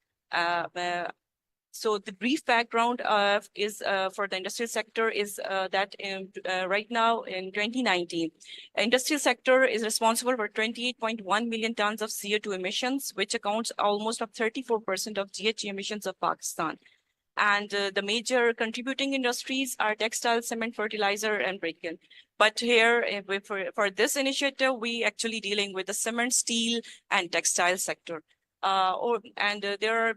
So the brief background is for the industrial sector is that right now in 2019, industrial sector is responsible for 28.1 million tons of CO2 emissions, which accounts almost of 34% of GHG emissions of Pakistan. And the major contributing industries are textile, cement, fertilizer, and brick-kiln. But here, for this initiative, we actually dealing with the cement, steel, and textile sector. There are,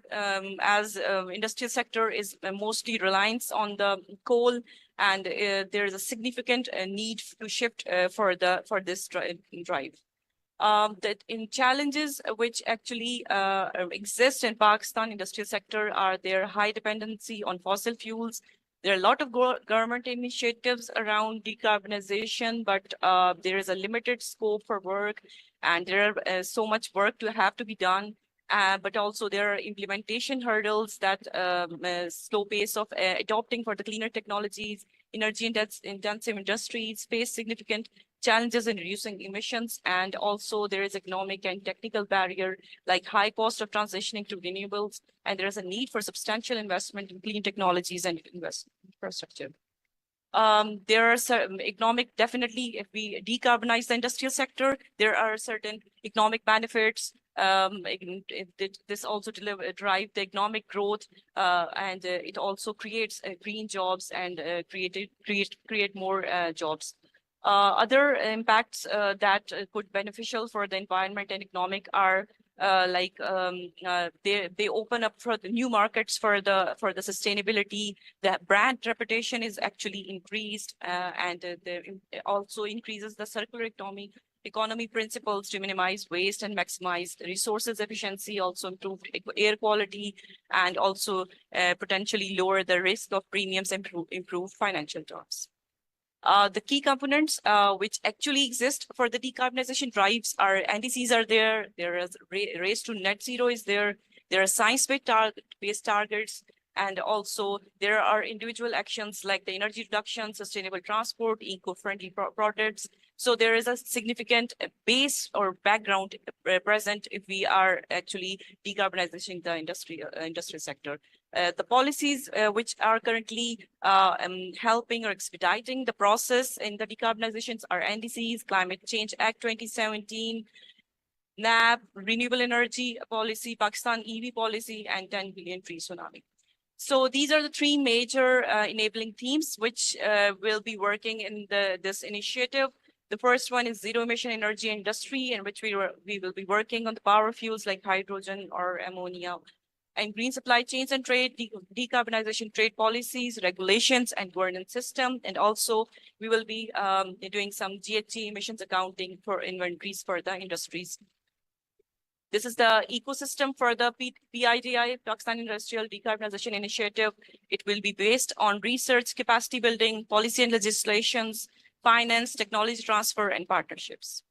as industrial sector is mostly reliance on the coal, and there is a significant need to shift for this drive. That in challenges which actually exist in Pakistan industrial sector are their high dependency on fossil fuels. There are a lot of government initiatives around decarbonization, but there is a limited scope for work, and there are so much work to have to be done. But also there are implementation hurdles that slow pace of adopting for the cleaner technologies, energy intensive industries face significant challenges in reducing emissions. And also there is economic and technical barrier like high cost of transitioning to renewables. And there is a need for substantial investment in clean technologies and infrastructure. There are some economic, definitely, if we decarbonize the industrial sector, there are certain economic benefits. This also drive the economic growth, and it also creates green jobs and create more jobs. Other impacts that could beneficial for the environment and economic are they open up for the new markets for the sustainability. The brand reputation is actually increased, and also increases the circular economy principles to minimize waste and maximize resources efficiency, also improved air quality, and also potentially lower the risk of premiums and improve financial terms. The key components which actually exist for the decarbonization drives are NDCs are there. There is race to net zero is there. There are science-based targets, and also there are individual actions like the energy reduction, sustainable transport, eco-friendly products. So there is a significant base or background present if we are actually decarbonizing the industry sector. The policies which are currently helping or expediting the process in the decarbonizations are NDCs, Climate Change Act 2017, NAB, Renewable Energy Policy, Pakistan EV Policy, and 10 billion tree tsunami. So these are the three major enabling themes which will be working in this initiative. The first one is zero emission energy industry, in which we will be working on the power fuels like hydrogen or ammonia, and green supply chains and trade, decarbonization trade policies, regulations, and governance system. And also we will be doing some GHG emissions accounting for inventories for the industries. This is the ecosystem for the PIDI, Pakistan Industrial Decarbonization Initiative. It will be based on research, capacity building, policy and legislations, finance, technology transfer, and partnerships.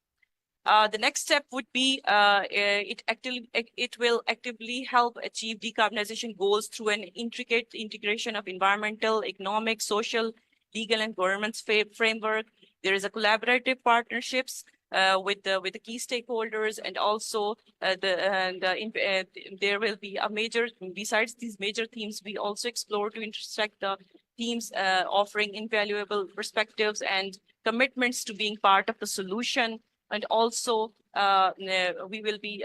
The next step would be it will actively help achieve decarbonization goals through an intricate integration of environmental, economic, social, legal, and governance framework. There is a collaborative partnerships with the key stakeholders, and also there will be a major, besides these major themes, we also explore to intersect the themes offering invaluable perspectives and commitments to being part of the solution. And also, we will be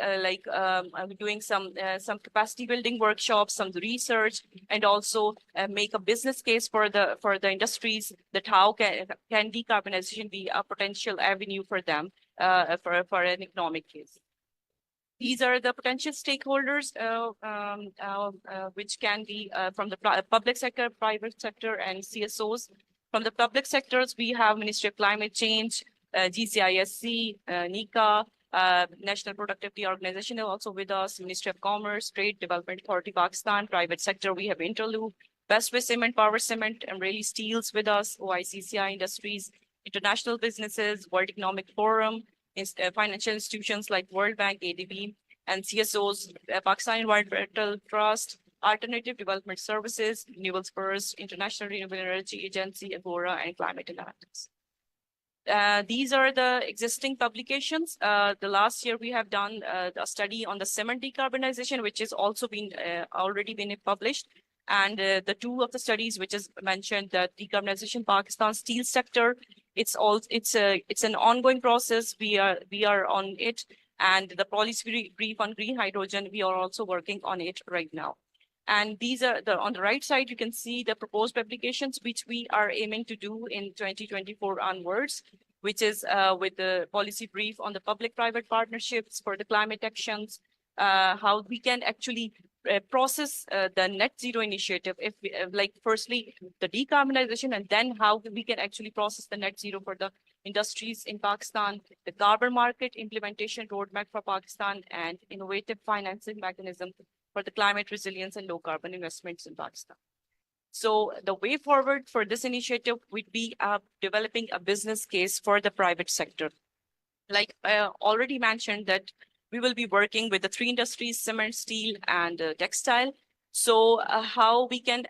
doing some capacity building workshops, some research, and also make a business case for the industries that how can decarbonization be a potential avenue for them for an economic case. These are the potential stakeholders which can be from the public sector, private sector, and CSOs. From the public sectors, we have Ministry of Climate Change, GCISC, NICA, National Productivity Organization is also with us, Ministry of Commerce, Trade Development Authority Pakistan, private sector, we have Interloop, Westway Cement, Power Cement, and Really Steels with us, OICCI Industries, international businesses, World Economic Forum, financial institutions like World Bank, ADB, and CSOs, Pakistan Environmental Trust, Alternative Development Services, Renewables First, International Renewable Energy Agency, Agora, and Climate Analytics. These are the existing publications. The last year we have done a study on the cement decarbonization, which is also been already been published. And the two of the studies which is mentioned, the decarbonization Pakistan steel sector, it's an ongoing process. We are on it, and the policy brief on green hydrogen, we are also working on it right now. And these are on the right side, you can see the proposed applications which we are aiming to do in 2024 onwards, which is with the policy brief on the public-private partnerships for the climate actions, how we can actually process the net zero initiative, if we, like firstly the decarbonization, and then how we can actually process the net zero for the industries in Pakistan, the carbon market implementation roadmap for Pakistan, and innovative financing mechanism for the climate resilience and low carbon investments in Pakistan. So the way forward for this initiative would be developing a business case for the private sector. Like I already mentioned that we will be working with the three industries, cement, steel, and textile. So how we can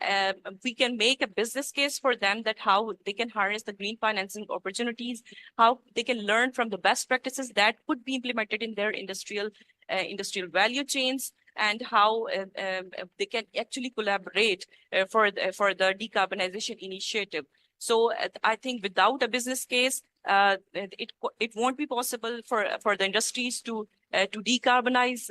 make a business case for them, that how they can harness the green financing opportunities, how they can learn from the best practices that could be implemented in their industrial value chains, and how they can actually collaborate for the decarbonization initiative. So I think without a business case, it won't be possible for the industries to decarbonize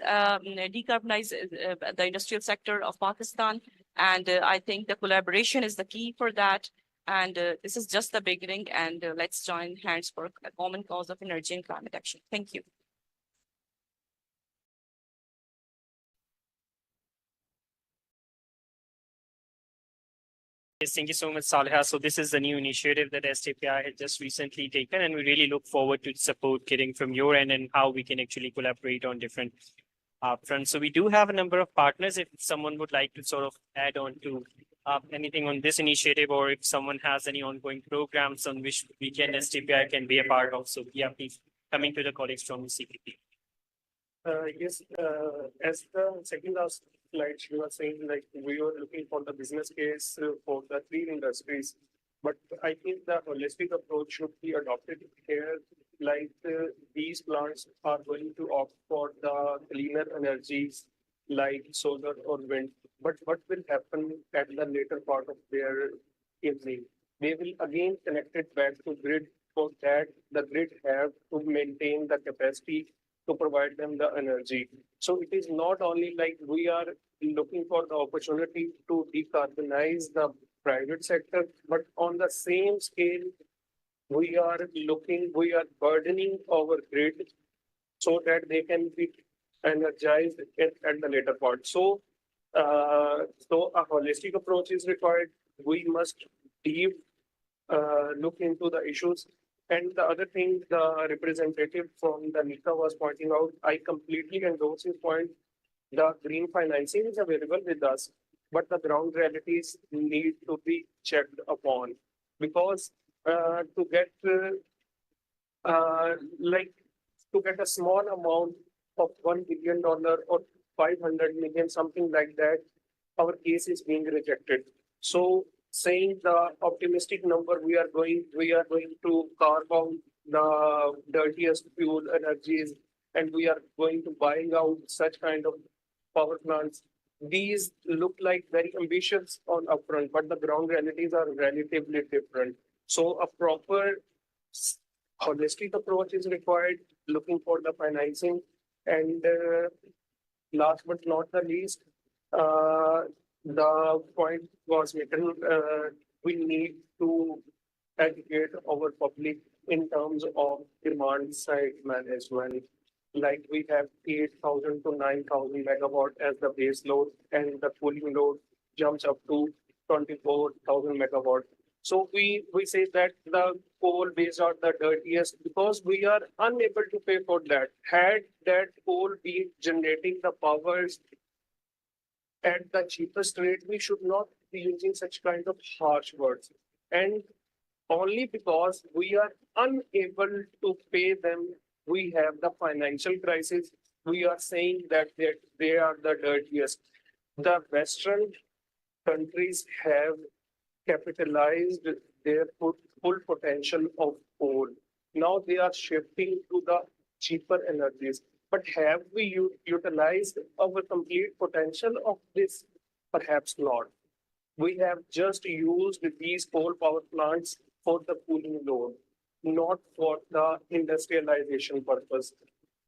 the industrial sector of Pakistan. And I think the collaboration is the key for that. And this is just the beginning. And let's join hands for a common cause of energy and climate action. Thank you. Yes, thank you so much, Saleha. So this is the new initiative that STPI had just recently taken, and we really look forward to support getting from your end and how we can actually collaborate on different fronts. So we do have a number of partners. If someone would like to sort of add on to anything on this initiative, or if someone has any ongoing programs on which we can STPI can be a part of. So yeah, please coming to the colleagues from CPP. Yes, as the second last slide, you were saying like we were looking for the business case for the three industries. But I think the holistic approach should be adopted here. Like these plants are going to opt for the cleaner energies like solar or wind. But what will happen at the later part of their evening? They will again connect it back to grid so that the grid have to maintain the capacity to provide them the energy. So it is not only like we are looking for the opportunity to decarbonize the private sector, but on the same scale, we are burdening our grid so that they can be energized at the later part. So a holistic approach is required. We must deep look into the issues. And the other thing the representative from the NICA was pointing out, I completely endorse his point. The green financing is available with us, but the ground realities need to be checked upon because to get like to get a small amount of $1 billion or 500 million, something like that, our case is being rejected. So saying the optimistic number, we are going to carve out the dirtiest fuel energies, and we are going to buying out such kind of power plants. These look like very ambitious on upfront, but the ground realities are relatively different. So a proper holistic approach is required, looking for the financing. And last but not the least, the point was written, we need to educate our public in terms of demand side management. Like we have 8,000 to 9,000 megawatt as the base load, and the cooling load jumps up to 24,000 megawatt. So we say that the coal based are the dirtiest because we are unable to pay for that. Had that coal been generating the powers at the cheapest rate, we should not be using such kind of harsh words. And only because we are unable to pay them, we have the financial crisis. We are saying that they are the dirtiest. The Western countries have capitalized their full potential of coal. Now they are shifting to the cheaper energies. But have we utilized our complete potential of this? Perhaps not. We have just used these coal power plants for the cooling load, not for the industrialization purpose.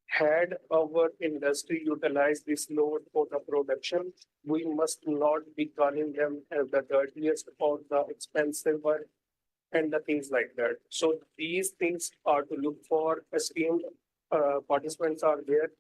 Had our industry utilized this load for the production, we must not be calling them as the dirtiest or the expensive one and the things like that. So these things are to look for. Esteemed participants are there.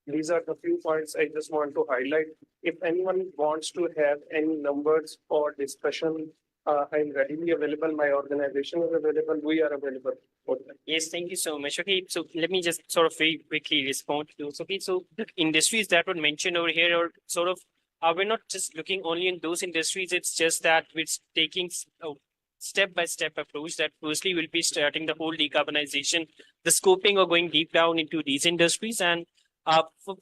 These are the few points I just want to highlight. If anyone wants to have any numbers or discussion, I'm readily available. My organization is available. We are available for that. Yes, thank you so much. Okay, so let me just sort of very quickly respond to those. Okay, so the industries that were mentioned over here are sort of, we're not just looking only in those industries. It's just that we're taking a step-by-step approach that firstly we'll be starting the whole decarbonization, the scoping or going deep down into these industries. And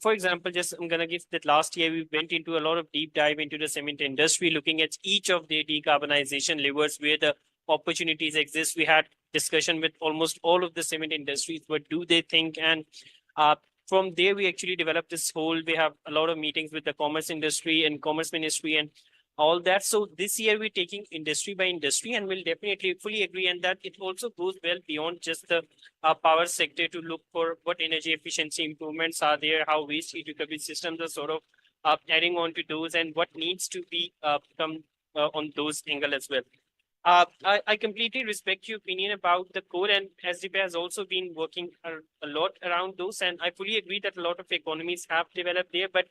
for example, just I'm going to give that last year, we went into a lot of deep dive into the cement industry, looking at each of the decarbonization levers where the opportunities exist. We had discussion with almost all of the cement industries. What do they think? And from there, we actually developed this whole, we have a lot of meetings with the commerce industry and commerce ministry and all that. So this year we're taking industry by industry, and we'll definitely fully agree. And that it also goes well beyond just the power sector to look for what energy efficiency improvements are there, how waste heat recovery systems are sort of adding on to those, and what needs to be come on those angle as well. I completely respect your opinion about the core, and SDP has also been working a lot around those, and I fully agree that a lot of economies have developed there. But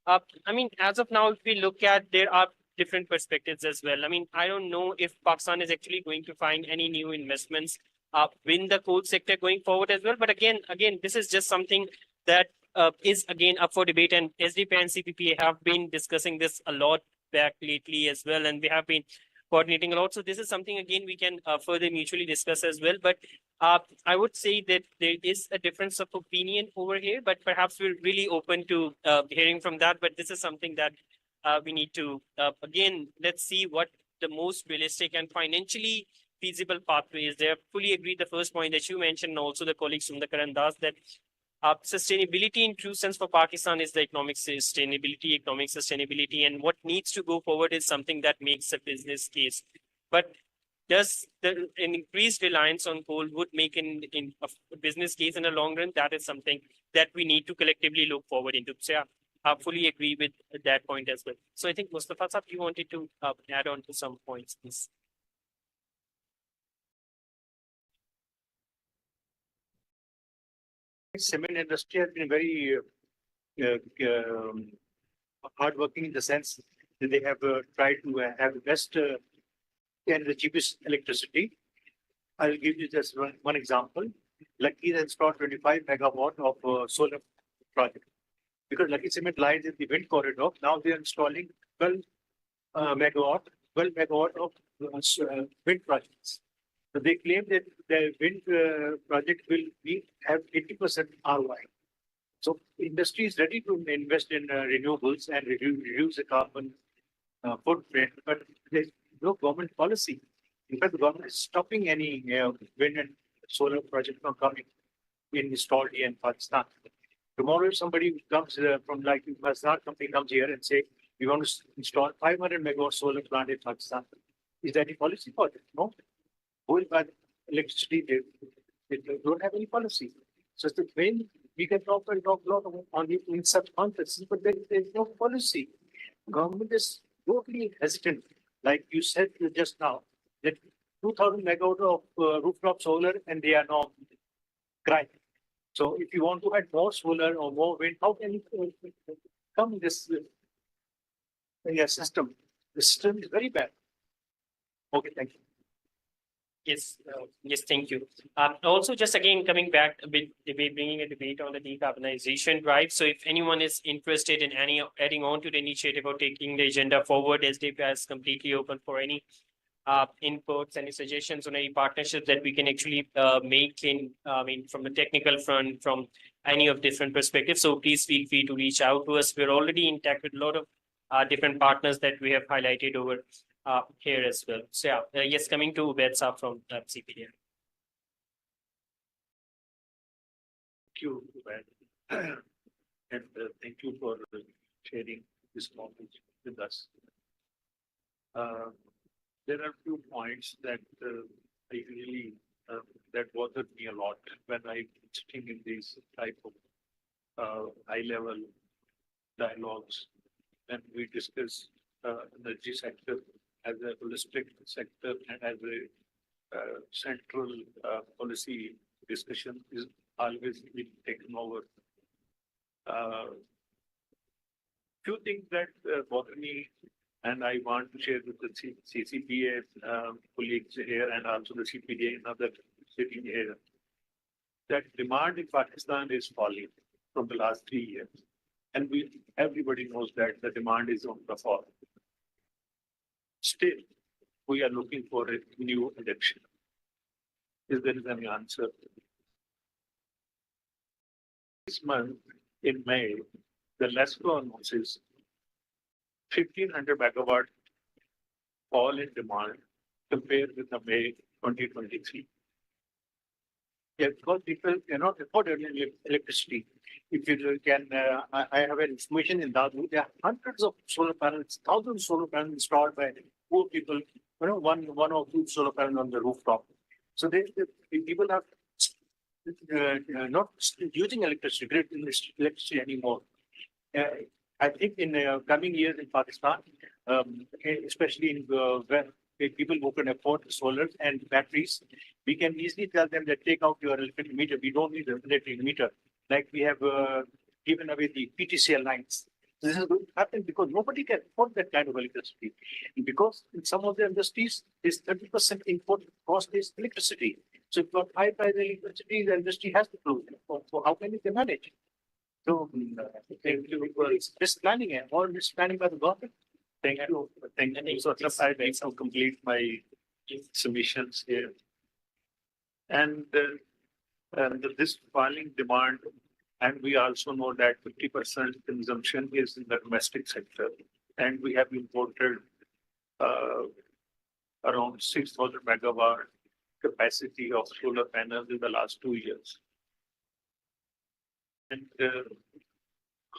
I mean, as of now, if we look at, there are different perspectives as well. I mean, I don't know if Pakistan is actually going to find any new investments in the coal sector going forward as well. But again, this is just something that is again up for debate, and SDP and CPPA have been discussing this a lot back lately as well, and we have been coordinating a lot. So this is something again we can further mutually discuss as well. But I would say that there is a difference of opinion over here, but perhaps we're really open to hearing from that. But this is something that we need to again, let's see what the most realistic and financially feasible pathway is there. Fully agree the first point that you mentioned, and also the colleagues from the Karan Das, that sustainability in true sense for Pakistan is the economic sustainability, and what needs to go forward is something that makes a business case. But does an increased reliance on coal would make in a business case in the long run? That is something that we need to collectively look forward into. So yeah, I fully agree with that point as well. So I think Mustafa Sahab, you wanted to add on to some points, please. Cement industry has been very hardworking in the sense that they have tried to have the best and the cheapest electricity. I'll give you just one example. Lucky has installed 25 megawatt of solar project. Because Lucky Cement lies in the wind corridor, now they are installing 12 megawatt of wind projects. So they claim that the wind project will have 80% ROI. So industry is ready to invest in renewables and reduce the carbon footprint, but there's no government policy. In fact, the government is stopping any wind and solar project from coming in installed here in Pakistan. Tomorrow, if somebody comes from like Pakistan, company comes here and say, we want to install 500 megawatt solar plant in Pakistan. Is there any policy for it? No. Who will buy electricity? They don't have any policy. So the way we can talk a lot on in such contexts, but there is no policy. Government is totally hesitant. Like you said just now, that 2,000 megawatt of rooftop solar and they are now crying. So if you want to add more solar or more wind, how can you come in this system? The system is very bad. Okay, thank you. Yes, yes, thank you. Also, just again coming back a bit, bringing a debate on the decarbonization drive. So, if anyone is interested in adding on to the initiative or taking the agenda forward, SDP is completely open for any inputs, any suggestions on any partnerships that we can actually make in, from the technical front, from any of different perspectives. So, please feel free to reach out to us. We're already in touch with a lot of different partners that we have highlighted over here as well. So yeah, yes, coming to Ubaid Saab from CPDA. Thank you, Ubaid. And thank you for sharing this knowledge with us. There are a few points that I really that bothered me a lot when I'm sitting in these type of high-level dialogues, and we discuss energy sector as a holistic sector and as a central policy discussion is always being taken over. Few things that bother me, and I want to share with the CCPA colleagues here and also the CPDA and other sitting here, that demand in Pakistan is falling from the last 3 years. And everybody knows that the demand is on the fall. Still, we are looking for a new election. Is there any answer? This month, in May, the LESCO announces 1,500 megawatt fall in demand compared with the May 2023. Yeah, because people cannot afford electricity. If you can, I have an information in Dadu, there are hundreds of solar panels, thousands of solar panels installed by poor people, one or two solar panels on the rooftop. So the people are not using electricity anymore. I think in coming years in Pakistan, especially in where people who can afford solar and batteries, we can easily tell them that take out your electric meter. We don't need an electric meter. Like we have given away the PTCL lines. This is going to happen because nobody can afford that kind of electricity. Because in some of the industries, this 30% import cost is electricity. So if you have high price electricity, the industry has to close. So how can you manage? So it's just planning it, or just planning by the government. Thank you. Thank you. So I need to complete my submissions here. And this falling demand, and we also know that 50% consumption is in the domestic sector, and we have imported around 6,000 megawatt capacity of solar panels in the last 2 years. And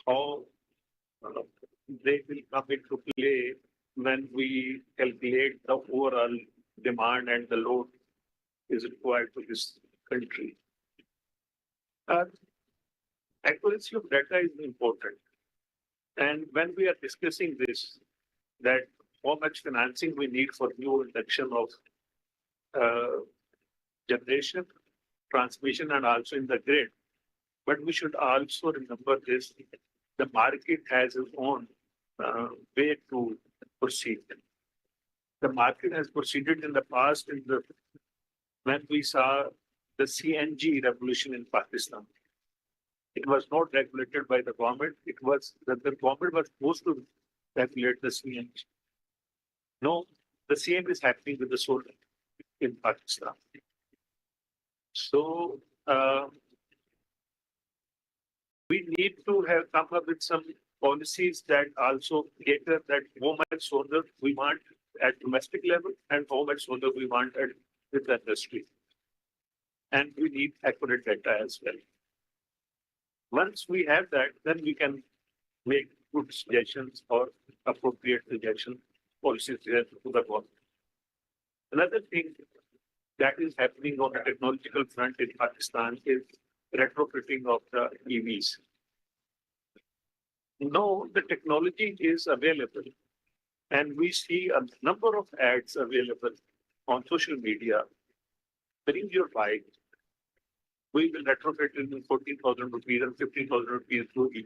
how they will come into play when we calculate the overall demand and the load is required for this country. Accuracy of data is important. And when we are discussing this, that how much financing we need for new induction of generation, transmission, and also in the grid. But we should also remember this, the market has its own way to proceed. The market has proceeded in the past when we saw the CNG revolution in Pakistan. It was not regulated by the government. It was that the government was supposed to regulate the CNG. No, the same is happening with the solar in Pakistan. So we need to have come up with some policies that also cater that how much solar we want at domestic level and how much solar we want at with the industry. And we need accurate data as well. Once we have that, then we can make good suggestions or appropriate suggestion policies to the government. Another thing that is happening on the technological front in Pakistan is retrofitting of the EVs. No, the technology is available, and we see a number of ads available on social media. Bring your bike. We will retrofit it in 14,000 rupees and 15,000 rupees to EV.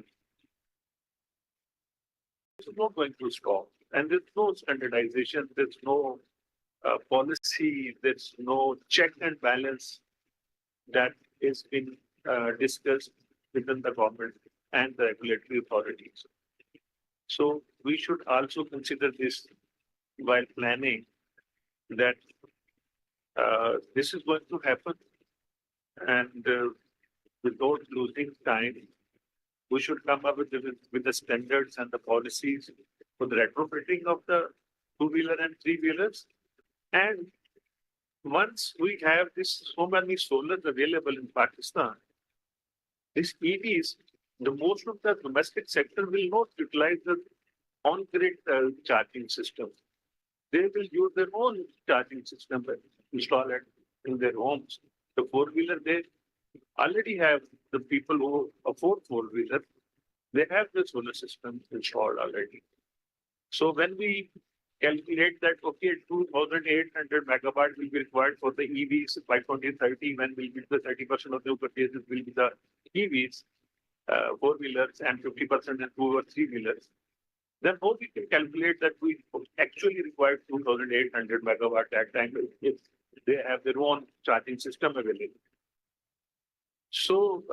It's not going to stop, and there's no standardization. There's no policy. There's no check and balance that is being discussed within the government and the regulatory authorities. So we should also consider this while planning that this is going to happen, and without losing time, we should come up with the standards and the policies for the retrofitting of the two-wheeler and three-wheelers. And once we have so many solars available in Pakistan, these EVs, the most of the domestic sector will not utilize the on-grid charging system. They will use their own charging system and install it in their homes. The four-wheeler, they already have the people who afford four-wheeler, they have the solar system installed already. So when we calculate that, okay, 2,800 megawatt will be required for the EVs by 2030, when will be the 30% of the purchases will be the EVs, four-wheelers, and 50% in two or three-wheelers. Then how we can calculate that we actually require 2,800 megawatt at time if they have their own charging system available. So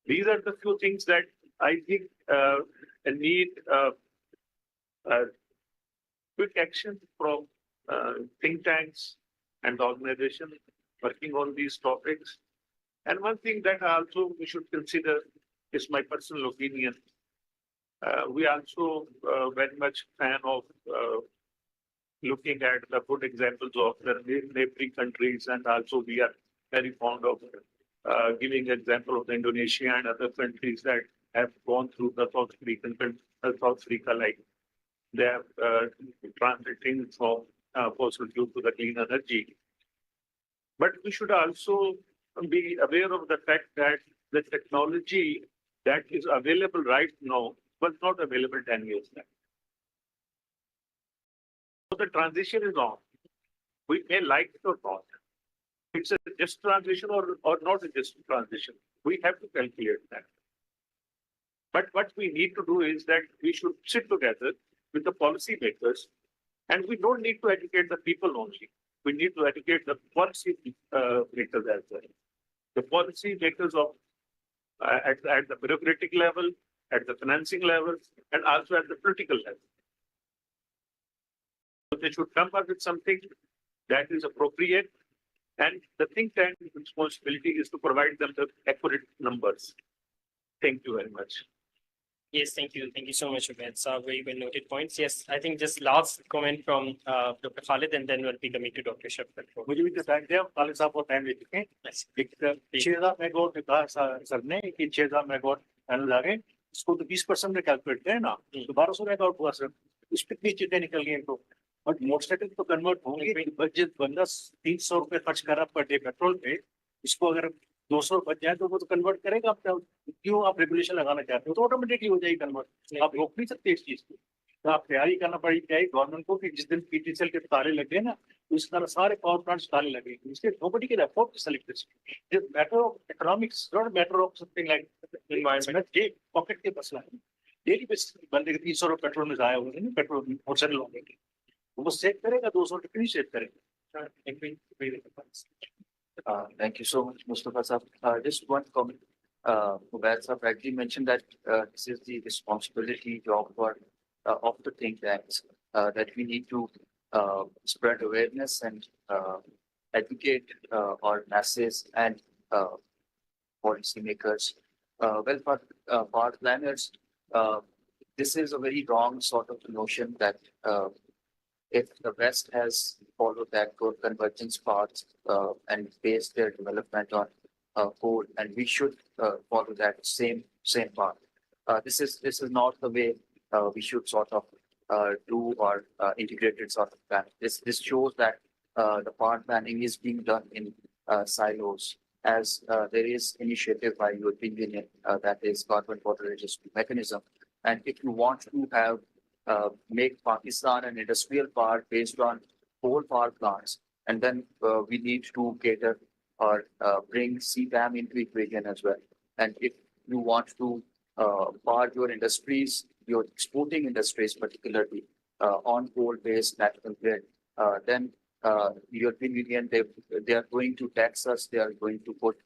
these are the few things that I think need quick action from think tanks and organizations working on these topics. And one thing that also we should consider is my personal opinion. We also very much fan of looking at the good examples of the neighboring countries, and also we are very fond of giving example of the Indonesia and other countries that have gone through the South Africa, like they have transiting from fossil fuel to the clean energy. But we should also be aware of the fact that the technology that is available right now was not available 10 years back. So the transition is on. We may like it or not. It's a just transition or not a just transition. We have to calculate that. But what we need to do is that we should sit together with the policy makers, and we don't need to educate the people only. We need to educate the policy makers as well. The policy makers of at the bureaucratic level, at the financing level, and also at the political level. So they should come up with something that is appropriate, and the think tank responsibility is to provide them the accurate numbers. Thank you very much. Yes, thank you. Thank you so much, Ubaid. So very well noted points. Yes, I think just last comment from Dr. Khalid, and then we'll be coming to Dr. Shafkat. मुझे भी बताया दिया खालिद साहब को time दे चुके हैं एक 6000 megawatt कहा सर ने कि 6000 मेगावाट पैनल आ गए इसको तो 20% में कैलकुलेट करें ना तो 1200 मेगावाट हुआ सर उस पर कितनी चीजें निकल गई इनको बट मोटरसाइकिल तो कन्वर्ट होंगे बजट बंदा 300 रुपए खर्च कर रहा पर डे पेट्रोल पे इसको अगर 200 बच जाए तो वो तो कन्वर्ट करेगा आप क्यों आप रेगुलेशन लगाना चाहते हो तो ऑटोमेटिकली हो जाएगी कन्वर्ट आप रोक नहीं सकते इस चीज को तो आप तैयारी करना पड़ेगी गवर्नमेंट को कि जिस दिन पीटीसीएल के तारे लगे ना उस तरह सारे पावर प्लांट्स तारे लगेंगे इसलिए nobody can afford this electricity it's matter of economics not matter of something like environment के पॉकेट के मसला है डेली बेसिस बंदे के 300 रुपए पेट्रोल में जाया होगा ना पेट्रोल मोटरसाइकिल होंगे वो सेव करेगा 200 रुपए नहीं सेव करेगा Thank you so much, Mustafa Sahab. Just one comment. Ubaid Sahab rightly mentioned that this is the responsibility job for of the think tanks that we need to spread awareness and educate our masses and policymakers. Well, for power planners, this is a very wrong sort of notion that if the West has followed that convergence path and based their development on coal, and we should follow that same path. This is not the way we should sort of do our integrated sort of plan. This shows that the power planning is being done in silos, as there is initiative by European Union that is carbon border adjustment mechanism, and if you want to have make Pakistan an industrial power based on coal power plants, and then we need to cater or bring CBAM into equation as well. And if you want to power your industries, your exporting industries particularly on coal-based natural grid, then European Union they are going to tax us. They are going to put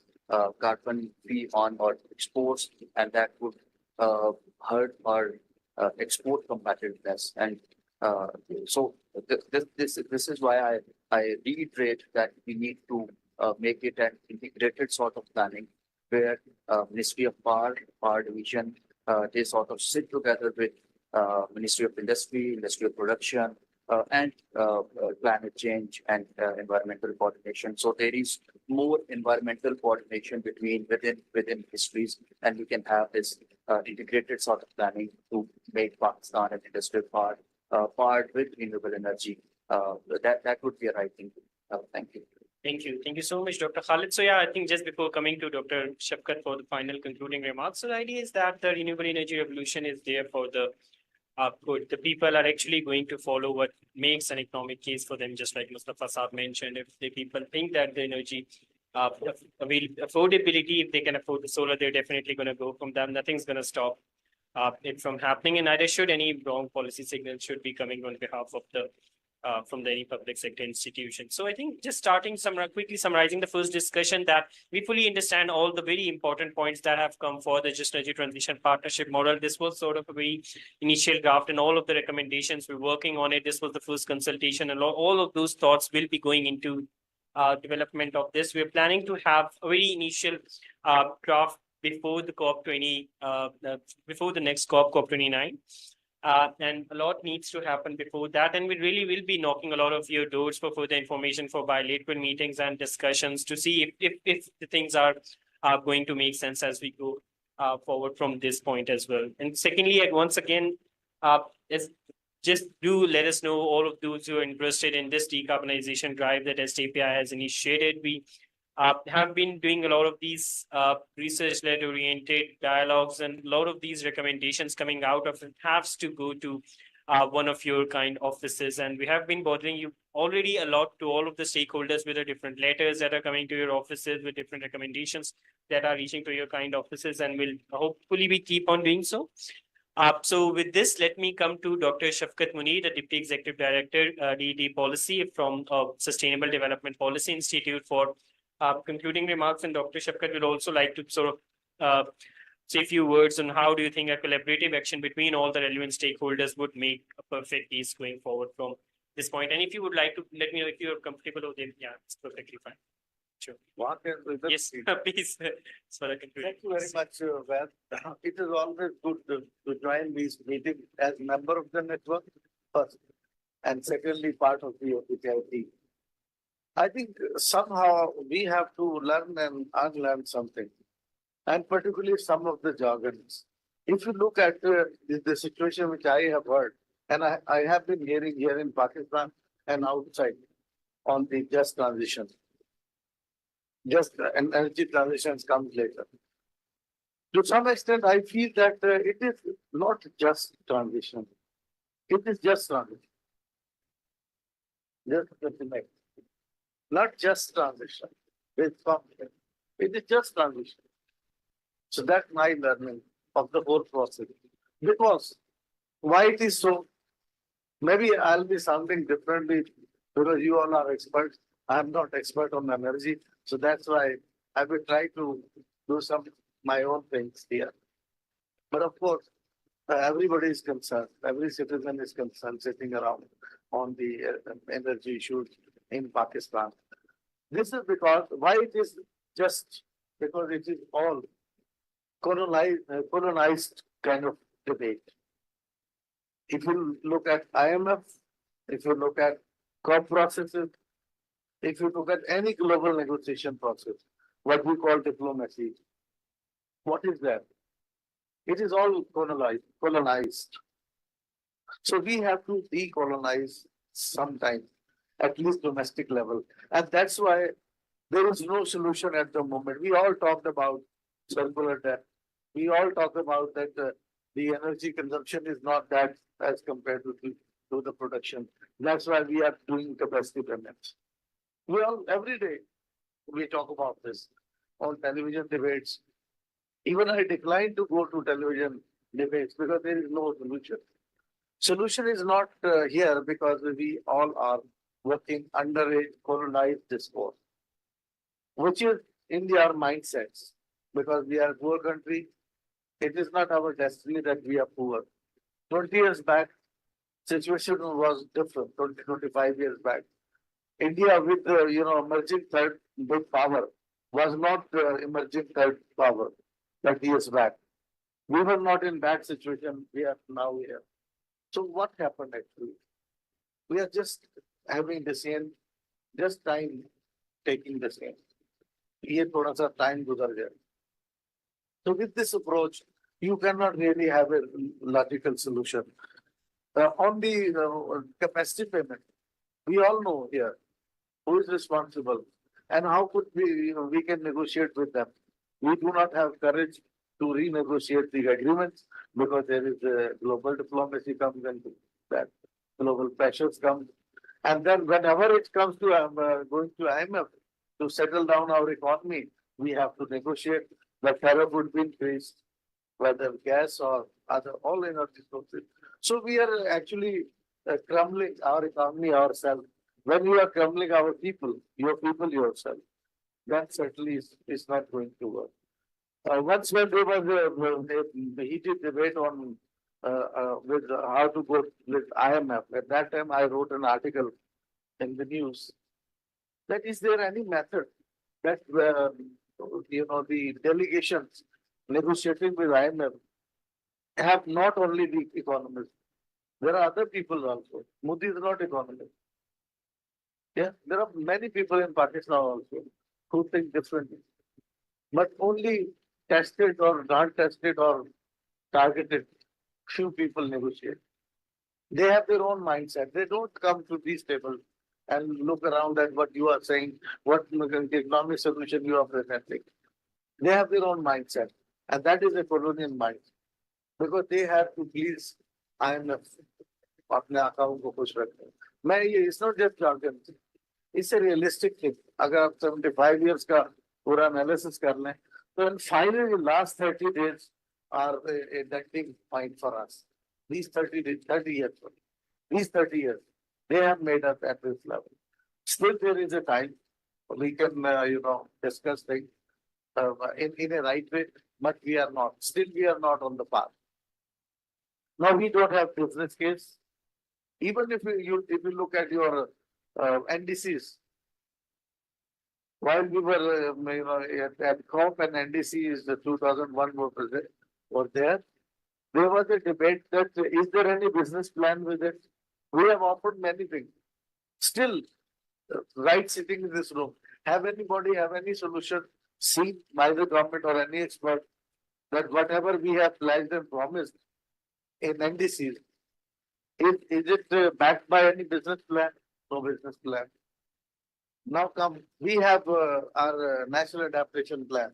carbon fee on our exports, and that would hurt our export competitiveness. And so this is why I reiterate that we need to make it an integrated sort of planning where Ministry of Power Division, they sort of sit together with Ministry of Industry, Industry of Production, and climate change and environmental coordination. So there is more environmental coordination within ministries, and we can have this integrated sort of planning to make Pakistan an industrial part with renewable energy. That would be a right thing. Thank you. Thank you. Thank you so much, Dr. Khalid. So yeah, I think just before coming to Dr. Shafkat for the final concluding remarks, so the idea is that the renewable energy revolution is there for the good. The people are actually going to follow what makes an economic case for them, just like Mustafa Saab mentioned. If the people think that the energy affordability, if they can afford the solar, they're definitely going to go from them. Nothing's going to stop it from happening, and neither should any wrong policy signal should be coming on behalf of the from any public sector institution. So I think just quickly summarizing the first discussion, that we fully understand all the very important points that have come for the Just Energy Transition Partnership model. This was sort of a very initial draft, and all of the recommendations we're working on it. This was the first consultation, and all of those thoughts will be going into development of this. We're planning to have a very initial draft before the COP20, before the next COP29. And a lot needs to happen before that, and we really will be knocking a lot of your doors for further information, for bilateral meetings and discussions to see if the things are going to make sense as we go forward from this point as well. And secondly, once again, just do let us know, all of those who are interested in this decarbonization drive that STPI has initiated. We have been doing a lot of these research-led oriented dialogues, and a lot of these recommendations coming out of it has to go to one of your kind offices, and we have been bothering you already a lot to all of the stakeholders with the different letters that are coming to your offices with different recommendations that are reaching to your kind offices, and will hopefully we keep on doing so. So with this, let me come to Dr. Shafkat Munir, the Deputy Executive Director, DET Policy from Sustainable Development Policy Institute for concluding remarks. And Dr. Shafkat would also like to sort of say a few words on how do you think a collaborative action between all the relevant stakeholders would make a perfect case going forward from this point. And if you would like to let me know if you're comfortable with it, yeah, it's perfectly fine. Sure. Yes, please. For a conclusion. Thank you very much, Ved. It is always good to join these meetings as member of the network first, and secondly, part of the OPTI. I think somehow we have to learn and unlearn something, and particularly some of the jargons. If you look at the situation which I have heard, and I have been hearing here in Pakistan and outside on the just transition. Just energy transitions comes later. To some extent, I feel that it is not just transition. It is just transition. Just the next. Not just transition. It is just transition. So that's my learning of the whole process. Because why it is so? Maybe I'll be sounding differently because you all are experts. I'm not expert on energy. So that's why I will try to do some my own things here. But of course, everybody is concerned. Every citizen is concerned sitting around on the energy issues in Pakistan. This is because why it is just because it is all colonized kind of debate. If you look at IMF, if you look at COP processes, if you look at any global negotiation process, what we call diplomacy, what is that? It is all colonized. So we have to decolonize sometime, at least domestic level. And that's why there is no solution at the moment. We all talked about circular debt. We all talk about that the energy consumption is not that as compared to the production. That's why we are doing capacity payments. We all, every day, we talk about this on television debates. Even I decline to go to television debates because there is no solution. Solution is not here because we all are working under a colonized discourse, which is in our mindsets. Because we are a poor country, it is not our destiny that we are poor. 20 years back, situation was different. 25 years back. India with emerging third big power was not emerging third power 30 years back. We were not in that situation. We are now here. So what happened actually? We are just having the same, just time taking the same. ये थोड़ा सा time गुजर गया. So with this approach, you cannot really have a logical solution. On the capacity payment, we all know here who is responsible and how could we can negotiate with them. We do not have courage to renegotiate the agreements because there is a global diplomacy comes into that, global pressures come. And then whenever it comes to going to IMF to settle down our economy, we have to negotiate. The tariff would be increased, whether gas or other, all energy sources. So we are actually crumbling our economy ourselves. When you are crumbling our people, your people yourself, that certainly is not going to work. Once when there was a heated debate on with how to go with IMF, at that time I wrote an article in the news that is there any method that the delegations negotiating with IMF have not only the economists, there are other people also. Modi is not economist. Yeah, there are many people in Pakistan also who think differently, but only tested or not tested or targeted few people negotiate. They have their own mindset. They don't come to these tables and look around at what you are saying, what economic solution you are presenting. They have their own mindset, and that is a colonial mind, because they have to please IMF अपने आकाओं को खुश रखते हैं। मैं ये it's not just jargon, it's a realistic thing. अगर आप 75 years का पूरा एनालिसिस कर लें तो finally last 30 days are a ducting point for us. These 30 years, these 30 years, they have made us at this level. Still there is a time we can discuss things in a right way, but we are not. Still we are not on the path. Now we don't have business case. Even if you look at your NDCs, while we were at COP and NDCs, the 2001 were there was a debate that is there any business plan with it? We have offered many things. Still, right sitting in this room, have any solution seen by the government or any expert that whatever we have pledged and promised in NDCs, is it backed by any business plan? No business plan. Now come, we have our national adaptation plan.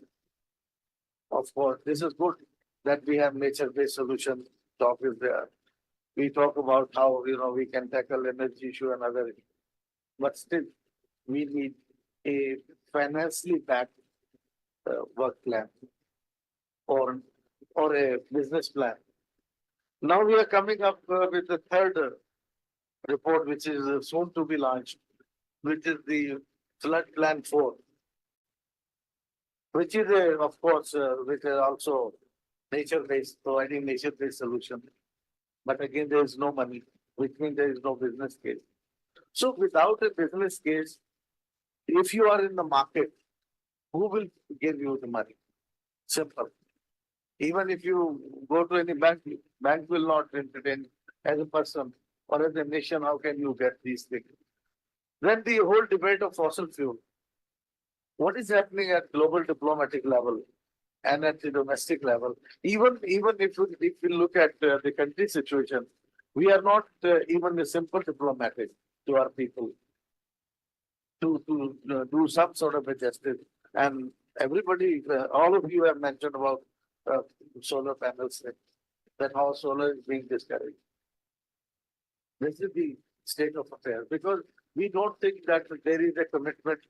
Of course, this is good that we have nature-based solution. Talk is there. We talk about how we can tackle energy issue and other issues. But still, we need a financially backed work plan or a business plan. Now we are coming up with the third report, which is soon to be launched, which is the Flood Plan 4, which is of course, which is also nature-based, providing nature-based solution. But again, there is no money, which means there is no business case. So without a business case, if you are in the market, who will give you the money? Simple. Even if you go to any bank will not entertain as a person or as a nation, how can you get these things? Then the whole debate of fossil fuel. What is happening at global diplomatic level and at the domestic level? Even if we look at the country situation, we are not even a simple diplomatic to our people to do some sort of a justice. And everybody, all of you have mentioned about solar panels, that how solar is being discouraged. This is the state of affairs because we don't think that there is a commitment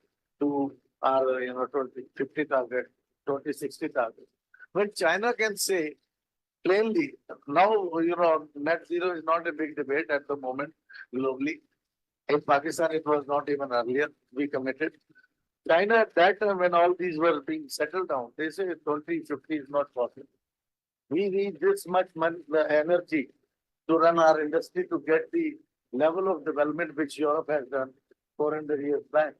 to our 2050 target, 2060 target. When China can say plainly, now net zero is not a big debate at the moment globally. In Pakistan, it was not even earlier. We committed. China at that time, when all these were being settled down, they say 2050 is not possible. We need this much money, energy to run our industry to get the level of development which Europe has done 400 years back.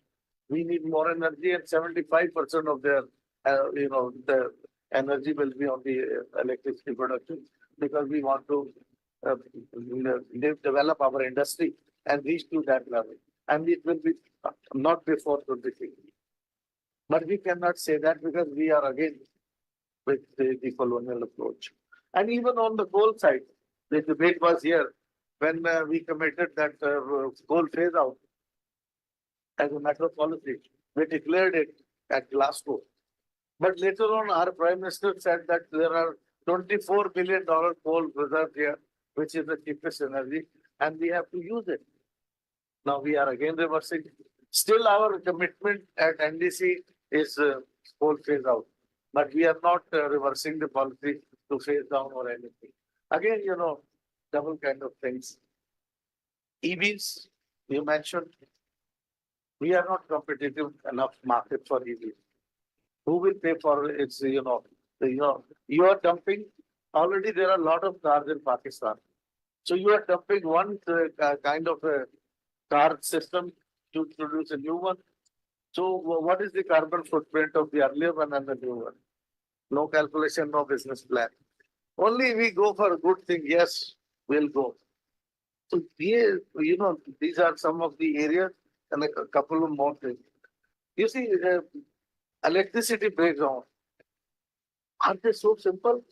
We need more energy, and 75% of their, the energy will be on the electricity production because we want to develop our industry and reach to that level. And it will be not before 2050. But we cannot say that because we are again with the colonial approach. And even on the coal side, the debate was here when we committed that coal phase out as a matter of policy. We declared it at Glasgow. But later on, our Prime Minister said that there are $24 billion coal reserve here, which is the cheapest energy, and we have to use it. Now we are again reversing. Still, our commitment at NDC is coal phase out, but we are not reversing the policy to phase down or anything. Again, double kind of things. EVs, you mentioned, we are not competitive enough market for EVs. Who will pay for it? It's, you are dumping. Already there are a lot of cars in Pakistan. So you are dumping one kind of a car system to produce a new one. So what is the carbon footprint of the earlier one and the new one? No calculation, no business plan. Only we go for a good thing. Yes, we'll go. So here, these are some of the areas and a couple of more things. You see, electricity breakdown. Are they so simple?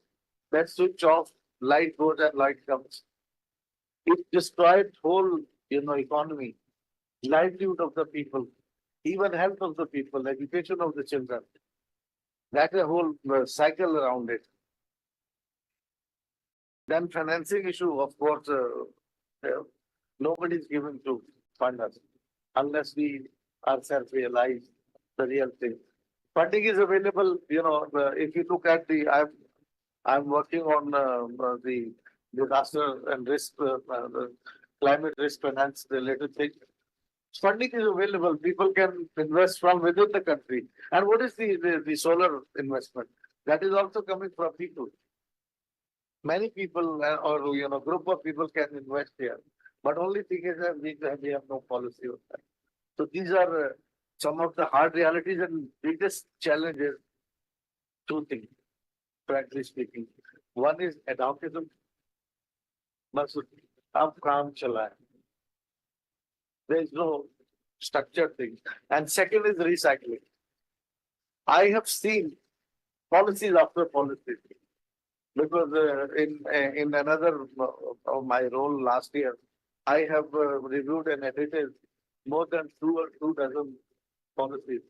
That switch off, light goes and light comes. It destroyed whole, economy, livelihood of the people, even health of the people, education of the children. That's a whole cycle around it. Then financing issue, of course, nobody's giving to fund us unless we ourselves realize the real thing. Funding is available, if you look at I'm working on the disaster and risk, the climate risk finance related thing. Funding is available. People can invest from within the country. And what is the solar investment? That is also coming from people. Many people or group of people can invest here. But only thing is that we have no policy on that. So these are some of the hard realities and biggest challenges. Two things, frankly speaking. One is adoptism. बस अब काम चला है. There is no structured thing. And second is recycling. I have seen policies after policies. Because in another of my role last year, I have reviewed and edited more than two dozen policies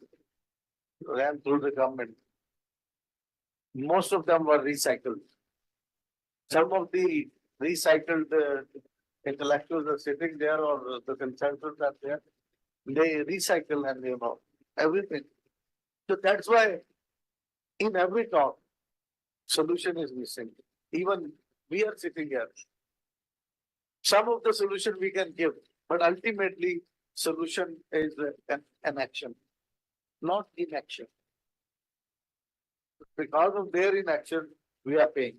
ran through the government. Most of them were recycled. Some of the recycled intellectuals are sitting there or the consultants are there. They recycle and everything. So that's why in every talk, solution is missing. Even we are sitting here. Some of the solution we can give, but ultimately solution is an action, not inaction. Because of their inaction, we are paying.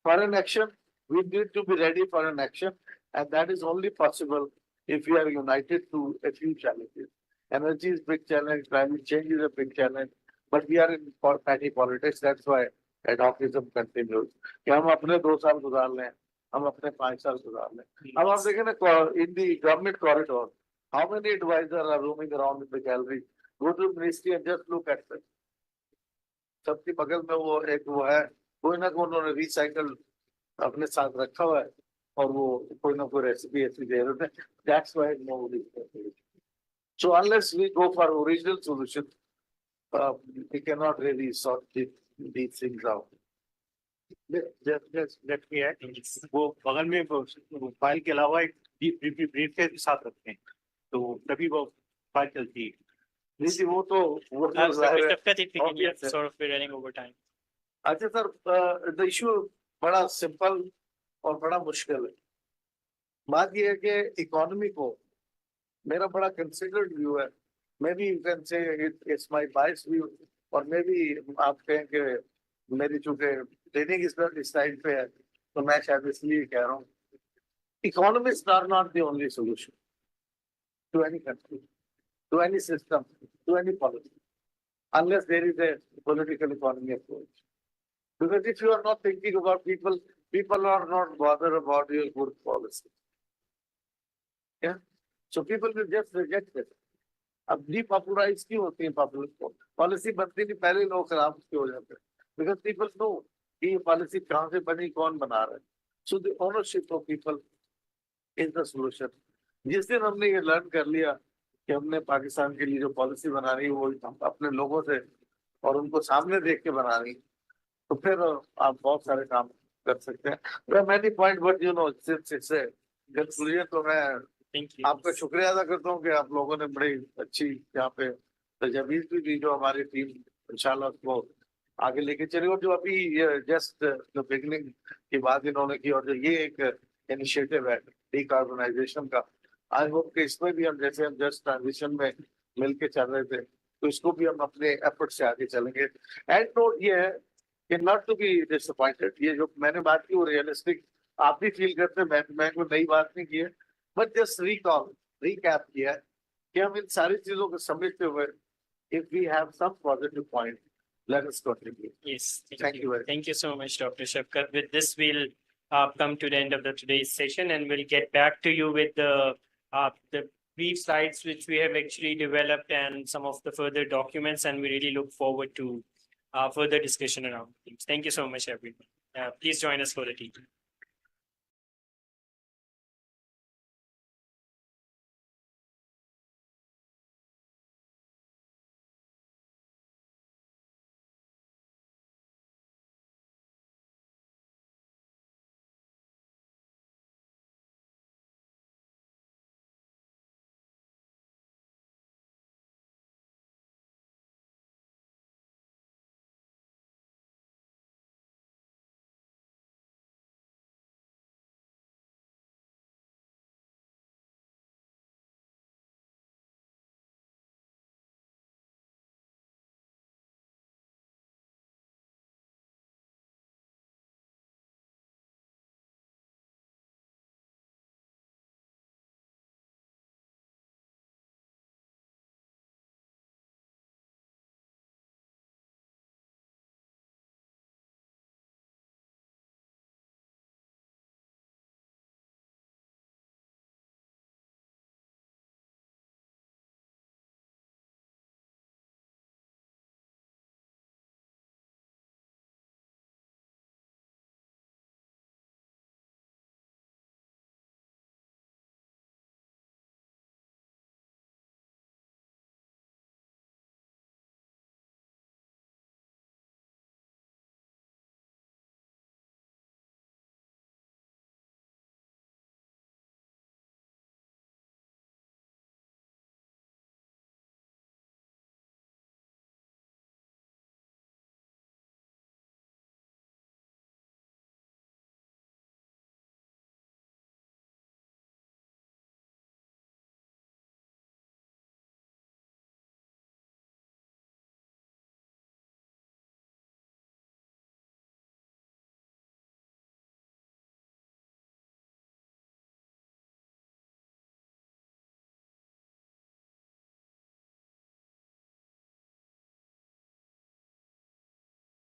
For an action, we need to be ready for an action, and that is only possible if we are united to a few challenges. Energy is a big challenge, climate change is a big challenge, but we are in petty politics. That's why adoptism continues. कि हम अपने 2 साल गुजार लें, हम अपने 5 साल गुजार लें. अब आप देखें ना in the government corridor, how many advisors are roaming around in the gallery? Go to the ministry and just look at them. सबके बगल में वो है, कोई ना कोई उन्होंने recycle अपने साथ रखा हुआ है और वो कोई ना कोई रेसिपी ऐसी दे रहे थे. That's why nobody is doing it. So unless we go for original solution, we cannot really sort these things out. Just let me add, वो बगल में फाइल के अलावा एक ब्रीफ के साथ रखते हैं, तो तभी वो फाइल चलती है. नहीं वो तो sort of we're running over time. अच्छा सर, the issue बड़ा सिंपल और बड़ा मुश्किल है. बात ये है कि इकोनॉमी को मेरा बड़ा कंसिडर्ड व्यू है. Maybe you can say it's my biased view, or maybe आप कहें कि मेरी चूंकि ट्रेनिंग इस साइड पे है, तो मैं शायद इसलिए कह रहा हूँ. Economists are not the only solution to any country, to any system, to any policy, unless there is a political economy approach. Because if you are not thinking about people, people are not bothered about your good policy. Yeah, so people will just reject it. अब depopularize क्यों होती है policy बनती नहीं, पहले लोग खराब क्यों हो जाते हैं? Because people know कि ये पॉलिसी कहाँ से बनी, कौन बना रहा है. So the ownership of people is the solution. जिस दिन हमने ये लर्न कर लिया कि हमने पाकिस्तान के लिए जो पॉलिसी बनानी है वो अपने लोगों से और उनको सामने देख के बनानी, तो फिर आप बहुत सारे काम कर सकते हैं. There are many points, but since it's a conclusion, तो मैं आपका शुक्रिया अदा करता हूँ कि आप लोगों ने बड़ी अच्छी यहाँ पे तजवीज़ भी दी, जो हमारी टीम इंशाल्लाह उसको आगे लेके चले. और जो अभी जस्ट द बिगनिंग की बात इन्होंने की, और जो ये एक इनिशिएटिव है डिकार्बनाइजेशन का, आई होप कि इसमें भी हम जैसे हम जस्ट ट्रांजिशन में मिलके चल रहे थे, तो इसको भी हम अपने एफर्ट से आगे चलेंगे. एंड नोट ये है कि नॉट टू बी डिसअपॉइंटेड. ये जो मैंने बात की वो रियलिस्टिक आप भी फील करते हैं, मैं कोई नई बात नहीं की है, बट जस्ट रिकैप किया है कि हम इन सारी चीजों को समझते हुए, if we have some positive point, let us contribute. Yes, Thank you very much. Thank you so much, Dr. Shafkat. With this, we'll come to the end of today's session, and we'll get back to you with the brief slides which we have actually developed and some of the further documents, and we really look forward to further discussion around things. Thank you so much, everyone. Please join us for the tea.